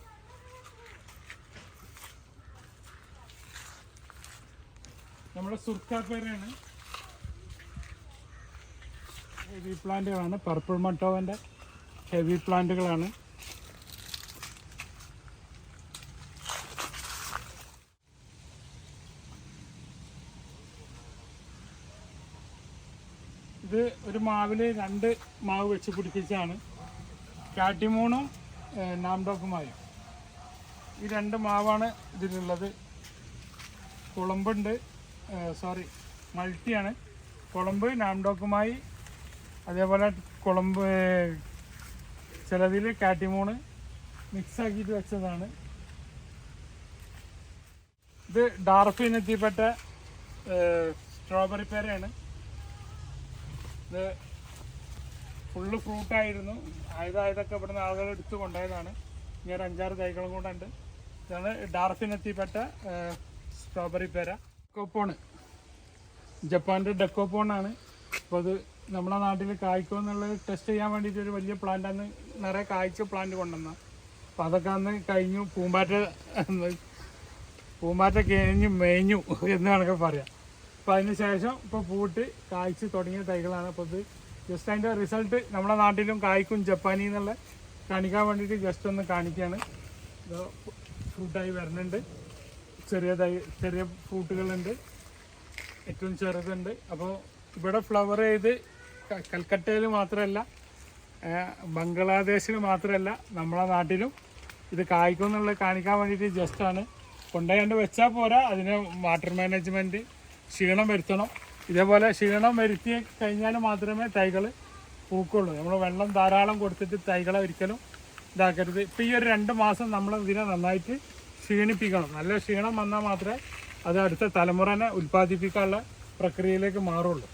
നമ്മുടെ സുർക്കാപ്പേരയാണ്. ഹെവി പ്ലാന്റുകളാണ്. പർപ്പിൾ മട്ടോവൻ്റെ ഹെവി പ്ലാന്റുകളാണ്. ഇത് ഒരു മാവിൽ 2 മാവ് വെച്ച് പിടിപ്പിച്ചാണ്. കാട്ടിമൂണും നാംഡോക്കുമായും ഈ 2 മാവാണ് ഇതിലുള്ളത്. കുളമ്പുണ്ട്, മൾട്ടിയാണ്. കുളമ്പ്, നാംഡോക്കുമായി, അതേപോലെ കുളമ്പ് ചിലതിൽ കാട്ടിമൂണ് മിക്സ് ആക്കിയിട്ട് വെച്ചതാണ്. ഇത് ഡാർഫ് ഇനത്തിൽപ്പെട്ട സ്ട്രോബെറി പേരയാണ്. ഇത് ഫുള്ള് ഫ്രൂട്ടായിരുന്നു. ആയതായതൊക്കെ ഇവിടുന്ന് ആളുകൾ എടുത്തു കൊണ്ടുപോയതാണ്. ഇനി ഒരു 5-6 തൈകളും കൂടെ ഉണ്ട്. ഇതാണ് ഡാർഫ് ഇനത്തിൽപ്പെട്ട സ്ട്രോബെറി പേര. ഡെക്കോപ്പോണ്, ജപ്പാൻ്റെ ഡെക്കോപ്പോണാണ്. അപ്പോൾ അത് നമ്മളെ നാട്ടിൽ കായ്ക്കുമെന്നുള്ളത് ടെസ്റ്റ് ചെയ്യാൻ വേണ്ടിയിട്ട് ഒരു വലിയ പ്ലാന്റ് അന്ന് നിറയെ കായ്ച്ച പ്ലാന്റ് കൊണ്ടുവന്ന. അപ്പോൾ അതൊക്കെ അന്ന് കഴിഞ്ഞു. പൂമ്പാറ്റ കഴിഞ്ഞ് മേഞ്ഞു എന്ന് വേണമെങ്കിൽ പറയാം. അപ്പോൾ അതിന് ശേഷം ഇപ്പോൾ പൂട്ട് കായ്ച്ച് തുടങ്ങിയ തൈകളാണ്. അപ്പോൾ ഇത് ജസ്റ്റ് അതിൻ്റെ റിസൾട്ട് നമ്മുടെ നാട്ടിലും കായ്ക്കും ജപ്പാനിൽ നിന്നുള്ള കാണിക്കാൻ വേണ്ടിയിട്ട് ജസ്റ്റ് ഒന്ന് കാണിക്കുകയാണ്. ഇത് ഫ്രൂട്ടായി വരുന്നുണ്ട്. ചെറിയ ഫ്രൂട്ടുകളുണ്ട്, ഏറ്റവും ചെറുതുണ്ട്. അപ്പോൾ ഇവിടെ ഫ്ലവർ ചെയ്ത് കൽക്കട്ടയിൽ മാത്രമല്ല, ബംഗ്ലാദേശിൽ മാത്രമല്ല, നമ്മളെ നാട്ടിലും ഇത് കായ്ക്കും എന്നുള്ളത് കാണിക്കാൻ വേണ്ടിയിട്ട് ജസ്റ്റാണ്. കൊണ്ടുപോയാണ്ട് വെച്ചാൽ പോരാ, അതിന് വാട്ടർ മാനേജ്മെൻറ്റ് ക്ഷീണം വരുത്തണം. ഇതേപോലെ ക്ഷീണം വരുത്തി കഴിഞ്ഞാൽ മാത്രമേ തൈകൾ പൂക്കുള്ളൂ. നമ്മൾ വെള്ളം ധാരാളം കൊടുത്തിട്ട് തൈകളെ ഒരിക്കലും ഇതാക്കരുത്. ഇപ്പോൾ ഈ ഒരു 2 മാസം നമ്മൾ ഇതിനെ നന്നായിട്ട് ക്ഷീണിപ്പിക്കണം. നല്ല ക്ഷീണം വന്നാൽ മാത്രമേ അത് അടുത്ത തലമുറനെ ഉൽപ്പാദിപ്പിക്കാനുള്ള പ്രക്രിയയിലേക്ക് മാറുള്ളൂ.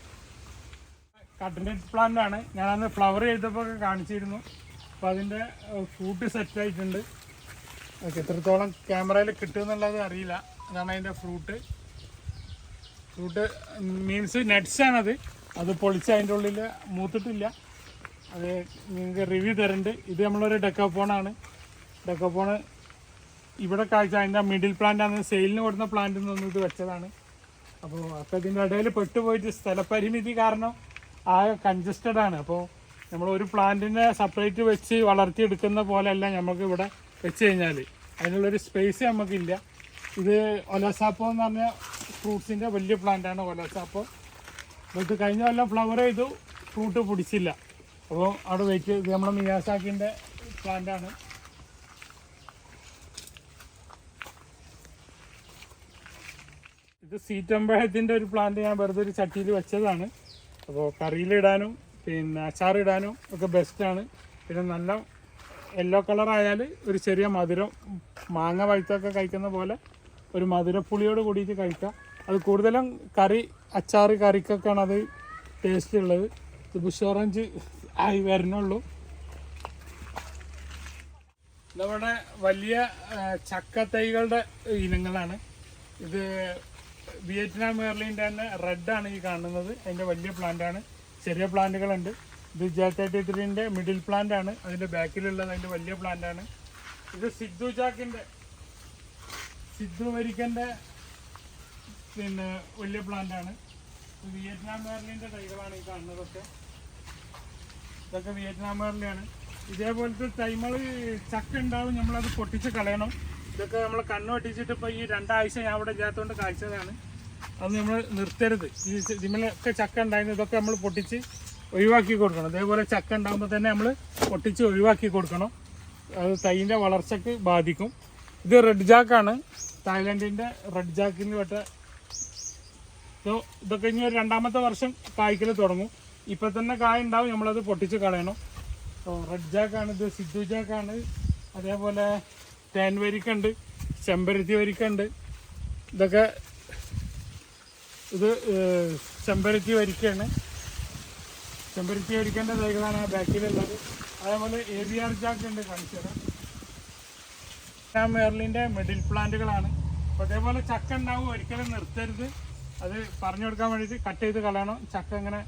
കട്ട്നട്ട് പ്ലാന്റ് ആണ്. ഞാനന്ന് ഫ്ലവർ ചെയ്തപ്പോൾ കാണിച്ചിരുന്നു. അപ്പോൾ അതിൻ്റെ ഫ്രൂട്ട് സെറ്റായിട്ടുണ്ട്. ഓക്കെ, എത്രത്തോളം ക്യാമറയിൽ കിട്ടുമെന്നുള്ളത് അറിയില്ല. അതാണ് അതിൻ്റെ ഫ്രൂട്ട് മീൻസ് നട്ട്സാണത്. അത് പൊളിച്ച് അതിൻ്റെ ഉള്ളിൽ മൂത്തിട്ടില്ല. അത് നിങ്ങൾക്ക് റിവ്യൂ തരുന്നുണ്ട്. ഇത് നമ്മളൊരു ഡെക്കോപ്പോണാണ്. ഡെക്കോപ്പോണ് ഇവിടെ കാഴ്ച അതിൻ്റെ മിഡിൽ പ്ലാന്റാണ്. സെയിലിന് കൊടുക്കുന്ന പ്ലാന്റിൽ നിന്നൊന്നും ഇത് വെച്ചതാണ്. അപ്പോൾ ഇതിൻ്റെ ഇടയിൽ പെട്ടുപോയിട്ട് സ്ഥലപരിമിതി കാരണം കൺജസ്റ്റഡ് ആണ്. അപ്പോൾ നമ്മൾ ഒരു പ്ലാന്റിനെ സെപ്പറേറ്റ് വെച്ച് വളർത്തിയെടുക്കുന്ന പോലെയല്ല നമുക്ക് ഇവിടെ വെച്ച് കഴിഞ്ഞാൽ അതിനുള്ളൊരു സ്പേസ് നമുക്കില്ല. ഇത് ഒലസാപ്പോ എന്ന് പറഞ്ഞ ഫ്രൂട്ട്സിൻ്റെ വലിയ പ്ലാന്റാണ് ഒലസാപ്പോ. അപ്പോൾ ഇത് കഴിഞ്ഞ കൊല്ലം ഫ്ലവർ ചെയ്തു, ഫ്രൂട്ട് പിടിച്ചില്ല. അപ്പോൾ അവിടെ വെയിറ്റ് ഇത് നമ്മുടെ മിയാസാക്കിൻ്റെ പ്ലാന്റാണ്. ഇത് സീറ്റമ്പഴത്തിൻ്റെ ഒരു പ്ലാന്റ് ഞാൻ വെറുതെ ഒരു ചട്ടിയിൽ വെച്ചതാണ്. അപ്പോൾ കറിയിലിടാനും പിന്നെ അച്ചാറിടാനും ഒക്കെ ബെസ്റ്റാണ്. പിന്നെ നല്ല യെല്ലോ കളറായാൽ ഒരു ചെറിയ മധുരം, മാങ്ങ പഴുത്തൊക്കെ കഴിക്കുന്ന പോലെ ഒരു മധുരപ്പുളിയോട് കൂടിയിട്ട് കഴിക്കാം. അത് കൂടുതലും അച്ചാറ് കറിക്കൊക്കെയാണ് അത് ടേസ്റ്റ് ഉള്ളത്. ഇത് ബുഷ് ഓറഞ്ച് ആയി വരുന്നുള്ളൂ. നമ്മുടെ വലിയ ചക്കത്തൈകളുടെ ഇനങ്ങളാണ്. ഇത് വിയറ്റ്നാം മെർലിൻ്റെ തന്നെ റെഡാണ് ഈ കാണുന്നത്. അതിൻ്റെ വലിയ പ്ലാന്റാണ്. ചെറിയ പ്ലാന്റുകളുണ്ട്. ഇത് J33ൻ്റെ മിഡിൽ പ്ലാന്റാണ്. അതിൻ്റെ ബാക്കിലുള്ളത് അതിൻ്റെ വലിയ പ്ലാന്റാണ്. ഇത് സിദ്ധു വരിക്കൻ്റെ പിന്നെ വലിയ പ്ലാന്റാണ്. വിയറ്റ്നാം മെർലിൻ്റെ തൈകളാണ് ഈ കാണുന്നതൊക്കെ. ഇതൊക്കെ വിയറ്റ്നാം മെർലിയാണ്. ഇതേപോലത്തെ തൈമൾ ചക്ക ഉണ്ടാവും, നമ്മളത് പൊട്ടിച്ച് കളയണം. ഇതൊക്കെ നമ്മൾ കണ്ണ് പൊട്ടിച്ചിട്ട് ഇപ്പോൾ ഈ 2 ആഴ്ച ഞാൻ അവിടെ ഇല്ലാത്തതുകൊണ്ട് കാഴ്ചതാണ്. അത് നമ്മൾ നിർത്തരുത്. ഇതിമലൊക്കെ ചക്ക ഉണ്ടായിരുന്നു, ഇതൊക്കെ നമ്മൾ പൊട്ടിച്ച് ഒഴിവാക്കി കൊടുക്കണം. അതേപോലെ ചക്ക ഉണ്ടാകുമ്പോൾ തന്നെ നമ്മൾ പൊട്ടിച്ച് ഒഴിവാക്കി കൊടുക്കണം. അത് തൈൻ്റെ വളർച്ചയ്ക്ക് ബാധിക്കും. ഇത് റെഡ് ജാക്കാണ്, തായ്ലൻഡിൻ്റെ റെഡ് ജാക്കിന് പെട്ട. ഇതൊക്കെ ഇനി ഒരു 2ാമത്തെ വർഷം കായ്ക്കൽ തുടങ്ങും. ഇപ്പം തന്നെ കായ ഉണ്ടാവും, നമ്മളത് പൊട്ടിച്ച് കളയണം. റെഡ് ജാക്കാണ്. ഇത് സിദ്ധു ജാക്കാണ്. അതേപോലെ തേൻ വരിക്കുണ്ട്, ചെമ്പരത്തി വരിക്കുണ്ട്. ഇതൊക്കെ ഇത് ചെമ്പരത്തി വരിക്കാണ്. ചെമ്പരത്തി വരിക്കേണ്ട തൈകളാണ് ആ ബാക്കിലുള്ളത്. അതേപോലെ ABR ജാക്ക് ഉണ്ട്, കാണിച്ചത് മെർലിൻ്റെ മിഡിൽ പ്ലാന്റുകളാണ്. അപ്പോൾ അതേപോലെ ചക്ക ഉണ്ടാവും, ഒരിക്കലും നിർത്തരുത്. അത് പറഞ്ഞു കൊടുക്കാൻ വേണ്ടിയിട്ട് കട്ട് ചെയ്ത് കളയണം. ചക്ക ഇങ്ങനെ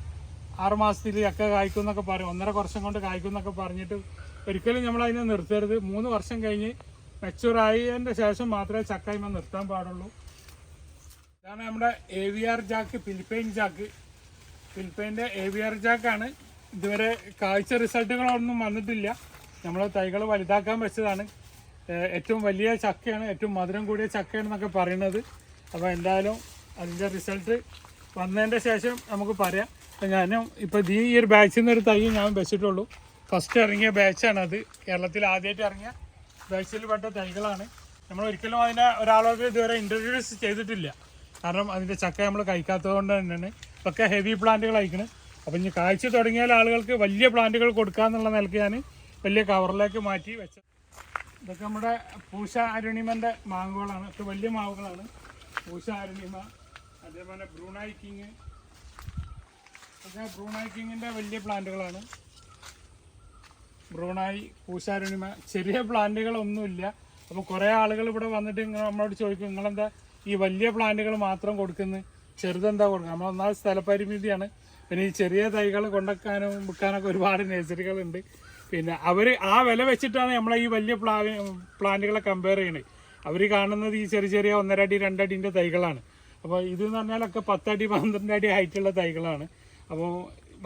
6 മാസത്തിൽ ചക്ക കായ്ക്കും എന്നൊക്കെ പറയും, 1.5 വർഷം കൊണ്ട് കായ്ക്കും എന്നൊക്കെ പറഞ്ഞിട്ട് ഒരിക്കലും നമ്മളതിനെ നിർത്തരുത്. 3 വർഷം കഴിഞ്ഞ് മെച്ചൂറായതിൻ്റെ ശേഷം മാത്രമേ ചക്കയിമ നിർത്താൻ പാടുള്ളൂ. ഇതാണ് നമ്മുടെ AVR ജാക്ക്, ഫിലിപ്പൈൻ ജാക്ക്. ഫിലിപ്പൈൻ്റെ AVR ജാക്കാണ്. ഇതുവരെ കാഴ്ച റിസൾട്ടുകളൊന്നും വന്നിട്ടില്ല. നമ്മൾ തൈകൾ വലുതാക്കാൻ വെച്ചതാണ്. ഏറ്റവും വലിയ ചക്കയാണ്, ഏറ്റവും മധുരം കൂടിയ ചക്കയാണെന്നൊക്കെ പറയുന്നത്. അപ്പോൾ എന്തായാലും അതിൻ്റെ റിസൾട്ട് വന്നതിൻ്റെ ശേഷം നമുക്ക് പറയാം. അപ്പോൾ ഞാനും ഇപ്പോൾ ഈ ഒരു ബാച്ചിൽ നിന്നൊരു തൈ ഞാൻ വെച്ചിട്ടുള്ളൂ. ഫസ്റ്റ് ഇറങ്ങിയ ബാച്ചാണത്. കേരളത്തിൽ ആദ്യമായിട്ട് ഇറങ്ങിയ ബാച്ചിൽ പെട്ട തൈകളാണ്. നമ്മൾ ഒരിക്കലും അതിനെ ഒരാളോട് ഇതുവരെ ഇൻട്രൊഡ്യൂസ് ചെയ്തിട്ടില്ല. കാരണം അതിൻ്റെ ചക്ക നമ്മൾ കഴിക്കാത്തത് കൊണ്ട് തന്നെയാണ്. ഇതൊക്കെ ഹെവി പ്ലാന്റുകൾ അയക്കണം. അപ്പം ഇനി കാഴ്ച തുടങ്ങിയാൽ ആളുകൾക്ക് വലിയ പ്ലാന്റുകൾ കൊടുക്കാമെന്നുള്ള നിലയ്ക്ക് ഞാൻ വലിയ കവറിലേക്ക് മാറ്റി വെച്ചത്. ഇതൊക്കെ നമ്മുടെ പൂഷ അരുണിമൻ്റെ മാങ്ങകളാണ്. ഒക്കെ വലിയ മാവുകളാണ്. പൂശ അരുണിമ, അതേപോലെ ബ്രൂണായി കിങ് ഒക്കെ ബ്രൂണായി കിങ്ങിൻ്റെ വലിയ പ്ലാന്റുകളാണ്. ബ്രൂണായി, പൂശ അരുണിമ, ചെറിയ പ്ലാന്റുകളൊന്നുമില്ല. അപ്പോൾ കുറേ ആളുകൾ ഇവിടെ വന്നിട്ട് നമ്മളോട് ചോദിക്കും നിങ്ങളെന്താ ഈ വലിയ പ്ലാന്റുകൾ മാത്രം കൊടുക്കുന്നത്, ചെറുതെന്താ കൊടുക്കുക? നമ്മളൊന്നാമത് സ്ഥലപരിമിതിയാണ്. പിന്നെ ഈ ചെറിയ തൈകൾ കൊണ്ടുവെക്കാനും വിൽക്കാനൊക്കെ ഒരുപാട് നഴ്സറികളുണ്ട്. പിന്നെ അവർ ആ വില വെച്ചിട്ടാണ് നമ്മളെ ഈ വലിയ പ്ലാന്റുകളെ കമ്പയർ ചെയ്യണത്. അവർ കാണുന്നത് ഈ ചെറിയ ചെറിയ 1.5 അടി 2 അടിൻ്റെ തൈകളാണ്. അപ്പോൾ ഇതെന്ന് പറഞ്ഞാലൊക്കെ 10 അടി 12 അടി ഹൈറ്റുള്ള തൈകളാണ്. അപ്പോൾ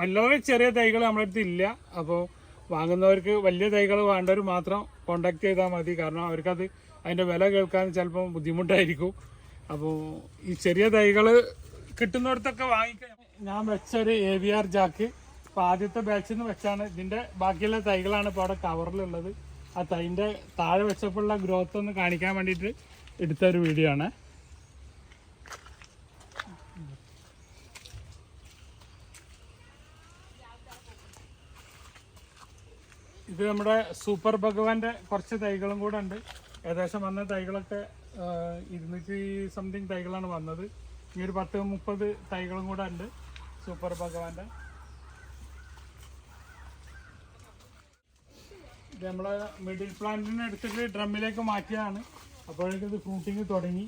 വളരെ ചെറിയ തൈകൾ നമ്മുടെ അടുത്ത് ഇല്ല. അപ്പോൾ വാങ്ങുന്നവർക്ക് വലിയ തൈകൾ വേണ്ടവർ മാത്രം കോണ്ടാക്ട് ചെയ്താൽ മതി. കാരണം അവർക്കത് അതിൻ്റെ വില കേൾക്കാൻ ചിലപ്പം ബുദ്ധിമുട്ടായിരിക്കും. അപ്പോൾ ഈ ചെറിയ തൈകൾ കിട്ടുന്നിടത്തൊക്കെ വാങ്ങിക്കാൻ ഞാൻ വെച്ചൊരു AVR ജാക്ക് ഇപ്പോൾ ആദ്യത്തെ ബാച്ചിൽ നിന്ന് വെച്ചാണ്. ഇതിൻ്റെ ബാക്കിയുള്ള തൈകളാണ് ഇപ്പോൾ അവിടെ കവറിലുള്ളത്. ആ തൈൻ്റെ താഴെ വെച്ചപ്പോഴുള്ള ഗ്രോത്ത് ഒന്ന് കാണിക്കാൻ വേണ്ടിയിട്ട് എടുത്തൊരു വീഡിയോ ആണ്. ഇത് നമ്മുടെ സൂപ്പർ ഭഗവാന്റെ കുറച്ച് തൈകളും കൂടെ ഉണ്ട്. ഏകദേശം വന്ന തൈകളൊക്കെ 200 സംതിങ് തൈകളാണ് വന്നത്. ഈ ഒരു 10-30 തൈകളും കൂടെ ഉണ്ട് സൂപ്പർ ഭഗവാന്റെ. ഇത് നമ്മളെ മിഡിൽ പ്ലാന്റിനെ എടുത്തിട്ട് ഡ്രമ്മിലേക്ക് മാറ്റിയതാണ്. അപ്പോഴേക്കും ഇത് ഫ്രൂട്ടിങ് തുടങ്ങി.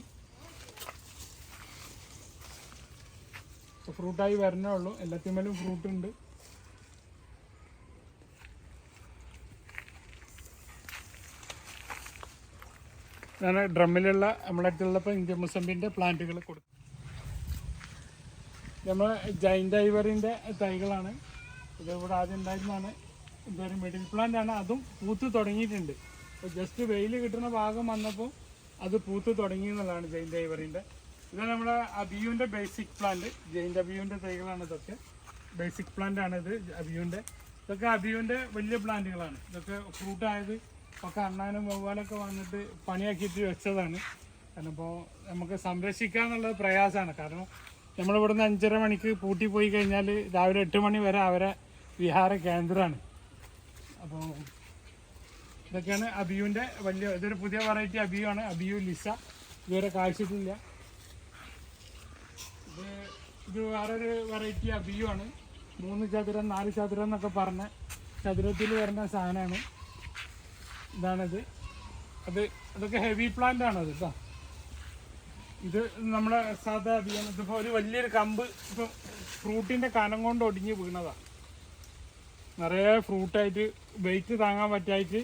ഫ്രൂട്ടായി വരണേ ഉള്ളൂ. എല്ലാത്തിന്മേലും ഫ്രൂട്ട് ഉണ്ട്. ഞാൻ ഡ്രമ്മിലുള്ള നമ്മളെ അടുത്തുള്ളപ്പോൾ ഇന്ത്യൻ മുസമ്പിൻ്റെ പ്ലാന്റുകൾ കൊടുത്തു. നമ്മൾ ജൈൻ്റ് ഐവറിൻ്റെ തൈകളാണ്. ഇത് ഇവിടെ ആദ്യം ഉണ്ടായിരുന്നതാണ്. ഇതൊരു മിഡിൽ പ്ലാന്റ് ആണ്. അതും പൂത്ത് തുടങ്ങിയിട്ടുണ്ട്. അപ്പോൾ ജസ്റ്റ് വെയിൽ കിട്ടുന്ന ഭാഗം വന്നപ്പോൾ അത് പൂത്ത് തുടങ്ങി എന്നുള്ളതാണ് ജൈൻ്റ് ഐവറിൻ്റെ. ഇത് നമ്മുടെ അബിയുവിൻ്റെ ബേസിക് പ്ലാന്റ്, ജൈൻ്റ് അബിയുവിൻ്റെ തൈകളാണ് ഇതൊക്കെ. ബേസിക് പ്ലാന്റ് ആണ് ഇത് അബിയുവിൻ്റെ. ഇതൊക്കെ അബിയുവിൻ്റെ വലിയ പ്ലാന്റുകളാണ്. ഇതൊക്കെ ഫ്രൂട്ടായത് ഒക്കെ അണ്ണാനും വവ്വാലൊക്കെ വന്നിട്ട് പണിയാക്കിയിട്ട് വെച്ചതാണ്. കാരണം ഇപ്പോൾ നമുക്ക് സംരക്ഷിക്കുക എന്നുള്ളത് പ്രയാസമാണ്. കാരണം നമ്മളിവിടുന്ന് 5:30 മണിക്ക് പൂട്ടി പോയി കഴിഞ്ഞാൽ രാവിലെ 8 മണി വരെ അവരെ വിഹാര കേന്ദ്രമാണ്. അപ്പോൾ ഇതൊക്കെയാണ് അബിയുവിൻ്റെ വലിയ, ഇതൊരു പുതിയ വെറൈറ്റി അബിയു ആണ്. അബിയു ലിസ ഇതുവരെ കാഴ്ചയിട്ടില്ല. ഇത് വേറൊരു വെറൈറ്റി അബിയു ആണ്. 3 ചതുരം 4 ചതുരം എന്നൊക്കെ പറഞ്ഞ ചതുരത്തിൽ വരുന്ന സാധനമാണ്. ഇതാണിത്. അതൊക്കെ ഹെവി പ്ലാന്റ് ആണ് അത് കേട്ടോ. ഇത് നമ്മുടെ സാധാ അബിയാണ്. ഇതിപ്പോൾ ഒരു വലിയൊരു കമ്പ് ഇപ്പം ഫ്രൂട്ടിൻ്റെ കനം കൊണ്ട് ഒടിഞ്ഞ് വീണതാണ്. നിറയെ ഫ്രൂട്ടായിട്ട് വെയിറ്റ് താങ്ങാൻ പറ്റായിട്ട്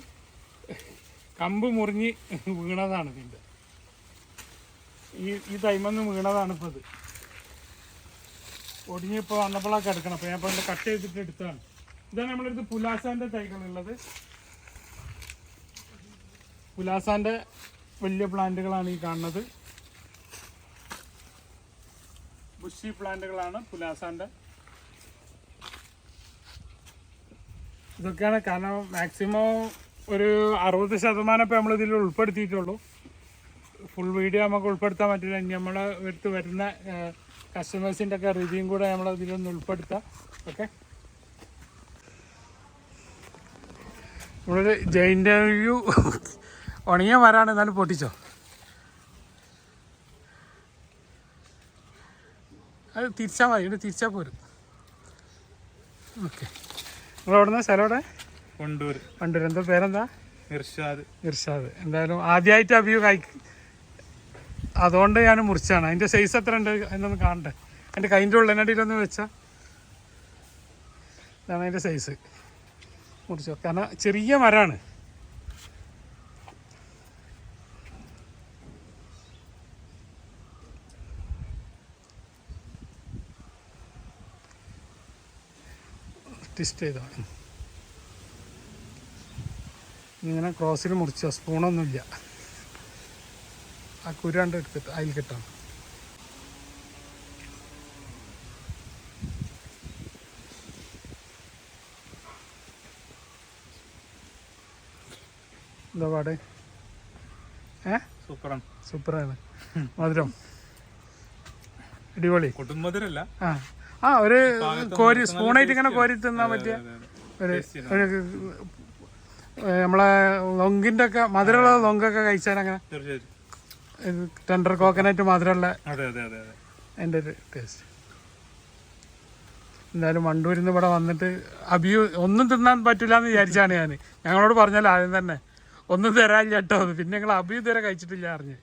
കമ്പ് മുറിഞ്ഞ് വീണതാണ്. ഇതിൻ്റെ ഈ തൈമന്ന് വീണതാണ്. ഇപ്പോൾ ഇത് ഒടിഞ്ഞിപ്പോൾ വന്നപ്പോഴാണ് കിടക്കണം. അപ്പോൾ ഞാൻ ഇപ്പോൾ എൻ്റെ കട്ട് ചെയ്തിട്ട് എടുത്തതാണ്. ഇതാണ് നമ്മളടുത്ത് പുലാസാൻ്റെ തൈകളുള്ളത്. പുലാസാൻ്റെ വലിയ പ്ലാന്റുകളാണ് ഈ കാണുന്നത്. ബുഷി പ്ലാന്റുകളാണ് പുലാസാൻ്റെ. ഇതൊക്കെയാണ്. കാരണം മാക്സിമം ഒരു 60% ഇപ്പോൾ നമ്മളിതിൽ ഉൾപ്പെടുത്തിയിട്ടുള്ളൂ. ഫുൾ വീഡിയോ നമുക്ക് ഉൾപ്പെടുത്താൻ പറ്റില്ല. ഇനി നമ്മളെ അടുത്ത് വരുന്ന കസ്റ്റമേഴ്സിൻ്റെ ഒക്കെ റിവ്യൂയും കൂടെ നമ്മളതിലൊന്ന് ഉൾപ്പെടുത്താം. ഓക്കെ, നമ്മളൊരു ജൈൻ്റ് വ്യൂ ഉണങ്ങിയ മരമാണ്, എന്നാലും പൊട്ടിച്ചോ. അത് തിരിച്ചാൽ മതി, ഇവിടെ തിരിച്ചാൽ പോരും. ഓക്കെ, നിങ്ങളെവിടെ നിന്ന് സ്ഥലം? എവിടെ? വണ്ടൂർ. എന്താ പേരെന്താ? ഇർഷാദ്. എന്തായാലും ആദ്യമായിട്ട് അബിയു അതുകൊണ്ട് ഞാൻ മുറിച്ചാണ്. അതിൻ്റെ സൈസ് എത്ര ഉണ്ട് എന്നൊന്ന് കാണട്ടെ. അതിൻ്റെ കൈൻ്റെ ഉള്ളനടിയിലൊന്ന് വെച്ചാൽ ഇതാണ് അതിൻ്റെ സൈസ്. മുറിച്ചോ, കാരണം ചെറിയ മരമാണ്. ട്വിസ്റ്റ് ചെയ്തോ. ഇങ്ങനെ ക്രോസിൽ മുറിച്ചോ, സ്പൂണൊന്നുമില്ല. ആ കുരാണ്ട് എടുത്തിട്ട് അതിൽ കിട്ടണം. എന്താ പാട്? സൂപ്പറാണ്. മധുരം അടിപൊളി. മധുരല്ല, ഒരു കോരി സ്പൂണായിട്ട് ഇങ്ങനെ കോരി തിന്നാൻ പറ്റിയ ഒരു നമ്മളെ ലൊങ്കിൻ്റെ ഒക്കെ മധുരമുള്ള ലൊങ്കൊക്കെ കഴിച്ചാൽ അങ്ങനെ ടെൻഡർ കോക്കനട്ട് മാത്രമല്ല അതെ അതെ അതെ അതെ അതിൻ്റെ ഒരു ടേസ്റ്റ്. എന്തായാലും വണ്ടൂരിൽ നിന്ന് ഇവിടെ വന്നിട്ട് അഭിയു ഒന്നും തിന്നാൻ പറ്റില്ല എന്ന് വിചാരിച്ചാണ് ഞാൻ. ഞങ്ങളോട് പറഞ്ഞാൽ ആദ്യം തന്നെ ഒന്നും തരാൻ കേട്ടോ, പിന്നെ ഞങ്ങൾ അഭിയു ഇതുവരെ കഴിച്ചിട്ടില്ല അറിഞ്ഞ്.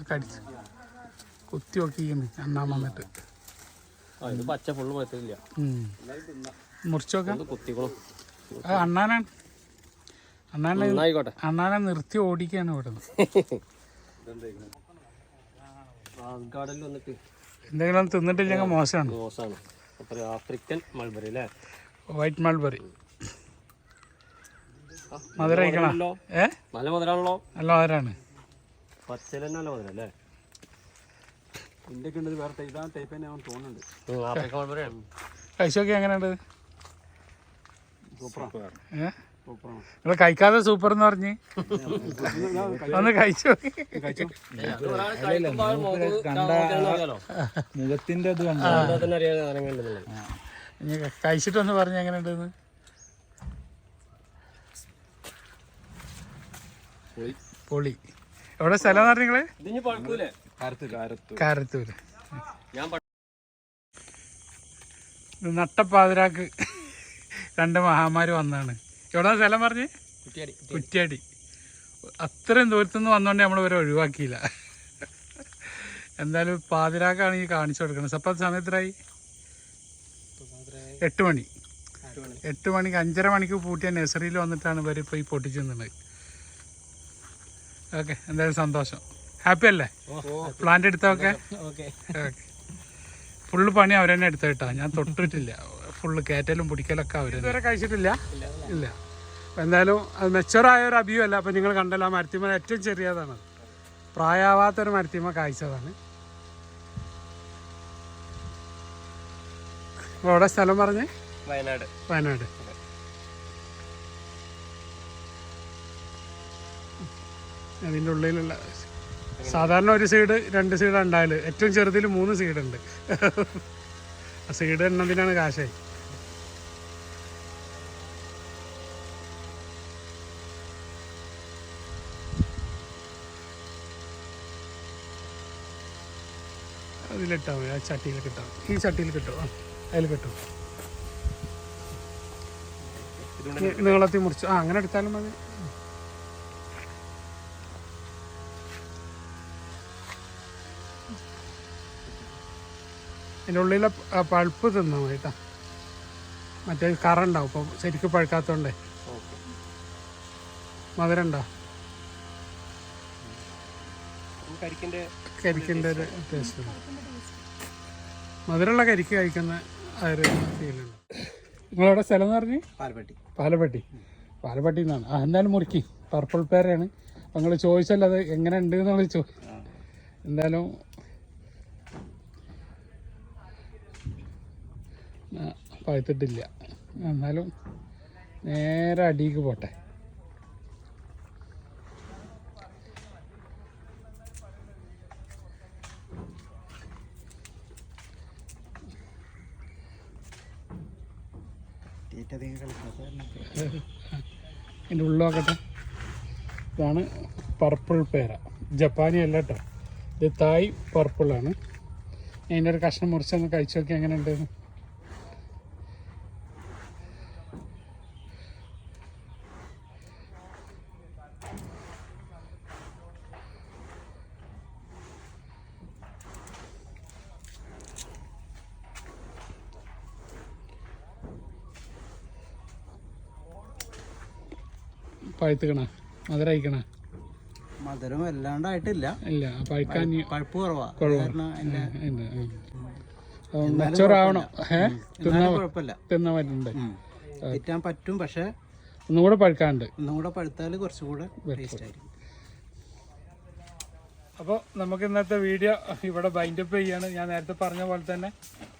കടിച്ചു കുത്തി നോക്കിക്കുന്നു അണ്ണാൻ വന്നിട്ട് പച്ച ഫുള്ള് പറ്റില്ല മുറിച്ചു നോക്കാം. അണ്ണാനാണ് അണ്ണാനെ നിർത്തി ഓടിക്കാണ് ഇവിടെ എന്തെങ്കിലും തിന്നിട്ടില്ലെങ്കിൽ മോശമാണ്. ആഫ്രിക്കൻ മൾബറി അല്ലേ, വൈറ്റ് മൾബറി. മധുര കഴിക്കണോ? നല്ല മധുരാണല്ലോ. നല്ല മധുരാണ്. പച്ചയിൽ തന്നെ നല്ല മധുരല്ലേ. കഴിച്ചോക്കെ എങ്ങനെയുണ്ട്? നിങ്ങൾ കഴിക്കാതെ സൂപ്പർ എന്ന് പറഞ്ഞ് ഒന്ന് കഴിച്ചു മുഖത്തിന്റെ കഴിച്ചിട്ടൊന്ന് പറഞ്ഞ എങ്ങനെയുണ്ടെന്ന്. പൊളി. എവിടെ സ്ഥലം എന്ന് പറഞ്ഞ നിങ്ങള്? കാരത്തൂര്. നട്ടപ്പാതിരാക്ക് 2 മഹാമാര് വന്നാണ്. എവിടെ സ്ഥലം പറഞ്ഞ്? കുറ്റ്യാടി. അത്രയും ദൂരത്തുനിന്ന് വന്നോണ്ട് നമ്മൾ ഇവരെ ഒഴിവാക്കിയില്ല. എന്തായാലും പാതിരാക്കാണ് ഈ കാണിച്ചു കൊടുക്കുന്നത്. അപ്പം സമയത്തിലായി 8 മണി. 8 മണിക്ക് 5:30 മണിക്ക് പൂട്ടിയ നഴ്സറിയിൽ വന്നിട്ടാണ് ഇവർ ഇപ്പോൾ ഈ പൊട്ടിച്ചെന്നുള്ളത്. ഓക്കെ, എന്തായാലും സന്തോഷം. ഹാപ്പി അല്ലേ? Plant എടുത്തൊക്കെ okay. ഫുള്ള് പണി അവർ തന്നെ എടുത്ത കേട്ടോ, ഞാൻ തൊട്ടിട്ടില്ല. ഫുള്ള് കയറ്റലും പിടിക്കലൊക്കെ അവർ ഇതുവരെ കഴിച്ചിട്ടില്ല. ഇല്ല. അപ്പം എന്തായാലും അത് മെച്ചുവറായ ഒരു അഭിയുമല്ല. അപ്പം നിങ്ങൾ കണ്ടല്ലോ, ആ മരത്തിമ ഏറ്റവും ചെറിയതാണ്, പ്രായമാവാത്തൊരു മരത്തിമ കായ്ച്ചതാണ്. എവിടെ സ്ഥലം പറഞ്ഞ്? വയനാട്. അതിൻ്റെ ഉള്ളിലുള്ള സാധാരണ ഒരു സീഡ് 2 സീഡ് ഉണ്ടായാലും ഏറ്റവും ചെറുതിൽ 3 സീഡുണ്ട്. ആ സീഡ് എണ്ണതിനാണ് കാശായി. അതിലിട്ടാൽ മതി. ആ ചട്ടിയിൽ കിട്ടാം. ഈ ചട്ടിയിൽ കിട്ടും. അതിൽ കിട്ടും. നീളത്തിൽ മുറിച്ചു അങ്ങനെ എടുത്താലും മതി. അതിൻ്റെ ഉള്ളിലെ പഴുപ്പ് തിന്നാൽ മതി കേട്ടോ. മറ്റേ കറ ഉണ്ടാവും ഇപ്പോൾ ശരിക്കും പഴുക്കാത്തതുകൊണ്ടേ. മധുരം ഉണ്ടോ? കരിക്കിൻ്റെ ഒരു ടേസ്റ്റ് ഉണ്ട്. മധുരമുള്ള കരിക്ക് കഴിക്കുന്ന ആ ഒരു ഫീലുണ്ട്. നിങ്ങളെവിടെ സ്ഥലം എന്ന് പറഞ്ഞ്? പാലപ്പെട്ടി എന്നാണ്. എന്തായാലും മുറുക്കി പർപ്പിൾ പേരയാണ്. അപ്പം നിങ്ങൾ ചോദിച്ചല്ലോ അത് എങ്ങനെ ഉണ്ട് എന്നുള്ളത് എന്തായാലും പഴുത്തിട്ടില്ല. എന്നാലും നേരെ അടിക്ക് പോട്ടെ. അതിൻ്റെ ഉള്ളിൽ നോക്കട്ടെ. ഇതാണ് പർപ്പിൾ പേര. ജപ്പാനി അല്ല കേട്ടോ, ഇത് തായ് പർപ്പിളാണ്. അതിൻ്റെ ഒരു കഷ്ണം മുറിച്ചൊന്ന് കഴിച്ചു നോക്കി എങ്ങനെ ഉണ്ടെന്ന്. പഴുത്തുക്കണ മധുരം അയക്കണ? മധുരം വല്ലാണ്ടായിട്ടില്ല. ഇല്ല, പഴുക്കാൻ പഴുപ്പ് കുറവാ. മെച്ചോറാവണം. കുഴപ്പമില്ല, തിന്നാൻ പറ്റുന്നുണ്ട്, തിറ്റാൻ പറ്റും. പക്ഷെ ഒന്നുകൂടെ പഴുക്കാണ്ട്, ഒന്നുകൂടെ പഴുത്താൽ കുറച്ചുകൂടെ ടേസ്റ്റ് ആയിരിക്കും. അപ്പോൾ നമുക്ക് ഇന്നത്തെ വീഡിയോ ഇവിടെ ബൈൻഡപ്പ് ചെയ്യാണ്. ഞാൻ നേരത്തെ പറഞ്ഞ പോലെ തന്നെ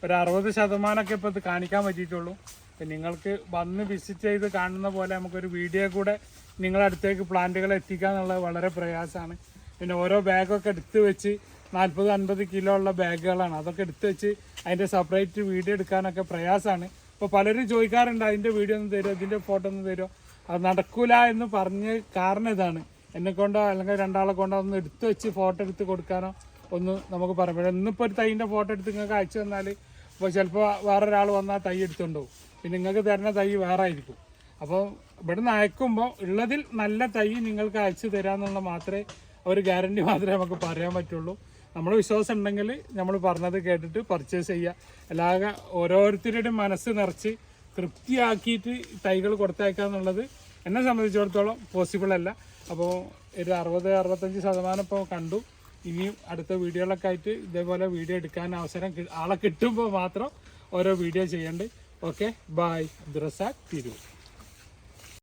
ഒരു 60% ഇപ്പോൾ ഇത് കാണിക്കാൻ പറ്റിയിട്ടുള്ളൂ. അപ്പം നിങ്ങൾക്ക് വന്ന് വിസിറ്റ് ചെയ്ത് കാണുന്ന പോലെ നമുക്കൊരു വീഡിയോ കൂടെ നിങ്ങളുടെ അടുത്തേക്ക് പ്ലാന്റുകൾ എത്തിക്കുക എന്നുള്ളത് വളരെ പ്രയാസമാണ്. പിന്നെ ഓരോ ബാഗൊക്കെ എടുത്ത് വെച്ച് 40-50 കിലോ ഉള്ള ബാഗുകളാണ്. അതൊക്കെ എടുത്ത് വെച്ച് അതിൻ്റെ സെപ്പറേറ്റ് വീഡിയോ എടുക്കാനൊക്കെ പ്രയാസമാണ്. അപ്പോൾ പലരും ചോദിക്കാറുണ്ട് അതിൻ്റെ വീഡിയോ ഒന്ന് തരുമോ, ഇതിൻ്റെ ഫോട്ടോ ഒന്ന് തരുമോ. അത് നടക്കൂല എന്ന് പറഞ്ഞ് കാരണം ഇതാണ്, എന്നെക്കൊണ്ടോ അല്ലെങ്കിൽ രണ്ടാളെ കൊണ്ടോ ഒന്ന് എടുത്ത് വെച്ച് ഫോട്ടോ എടുത്ത് കൊടുക്കാനോ ഒന്ന് നമുക്ക് പറയാം. ഇന്നിപ്പോൾ ഒരു തൈൻ്റെ ഫോട്ടോ എടുത്ത് നിങ്ങൾക്ക് അയച്ചു തന്നാൽ ഇപ്പോൾ ചിലപ്പോൾ വേറൊരാൾ വന്നാൽ തൈ എടുത്തുകൊണ്ടുപോകും, പിന്നെ നിങ്ങൾക്ക് തരുന്ന തൈ വേറെ ആയിരിക്കും. അപ്പോൾ ഇവിടെ നിന്ന് അയക്കുമ്പോൾ ഉള്ളതിൽ നല്ല തൈ നിങ്ങൾക്ക് അയച്ചു തരാമെന്നുള്ള മാത്രമേ ഒരു ഗ്യാരണ്ടി മാത്രമേ നമുക്ക് പറയാൻ പറ്റുള്ളൂ. നമ്മൾ വിശ്വാസം ഉണ്ടെങ്കിൽ നമ്മൾ പറഞ്ഞത് കേട്ടിട്ട് പർച്ചേസ് ചെയ്യുക. അല്ലാതെ ഓരോരുത്തരുടെയും മനസ്സ് നിറച്ച് തൃപ്തിയാക്കിയിട്ട് തൈകൾ കൊടുത്തയക്കുക എന്നുള്ളത് എന്നെ സംബന്ധിച്ചിടത്തോളം പോസിബിൾ അല്ല. അപ്പോൾ ഒരു 60-65% ഇപ്പോൾ കണ്ടു. ഇനിയും അടുത്ത വീഡിയോകളൊക്കെ ആയിട്ട് ഇതേപോലെ വീഡിയോ എടുക്കാൻ അവസരം ആളെ കിട്ടുമ്പോൾ മാത്രം ഓരോ വീഡിയോ ചെയ്യേണ്ടത്. Okay, bye. അബ്ദുറസാഖ് തിരൂർ.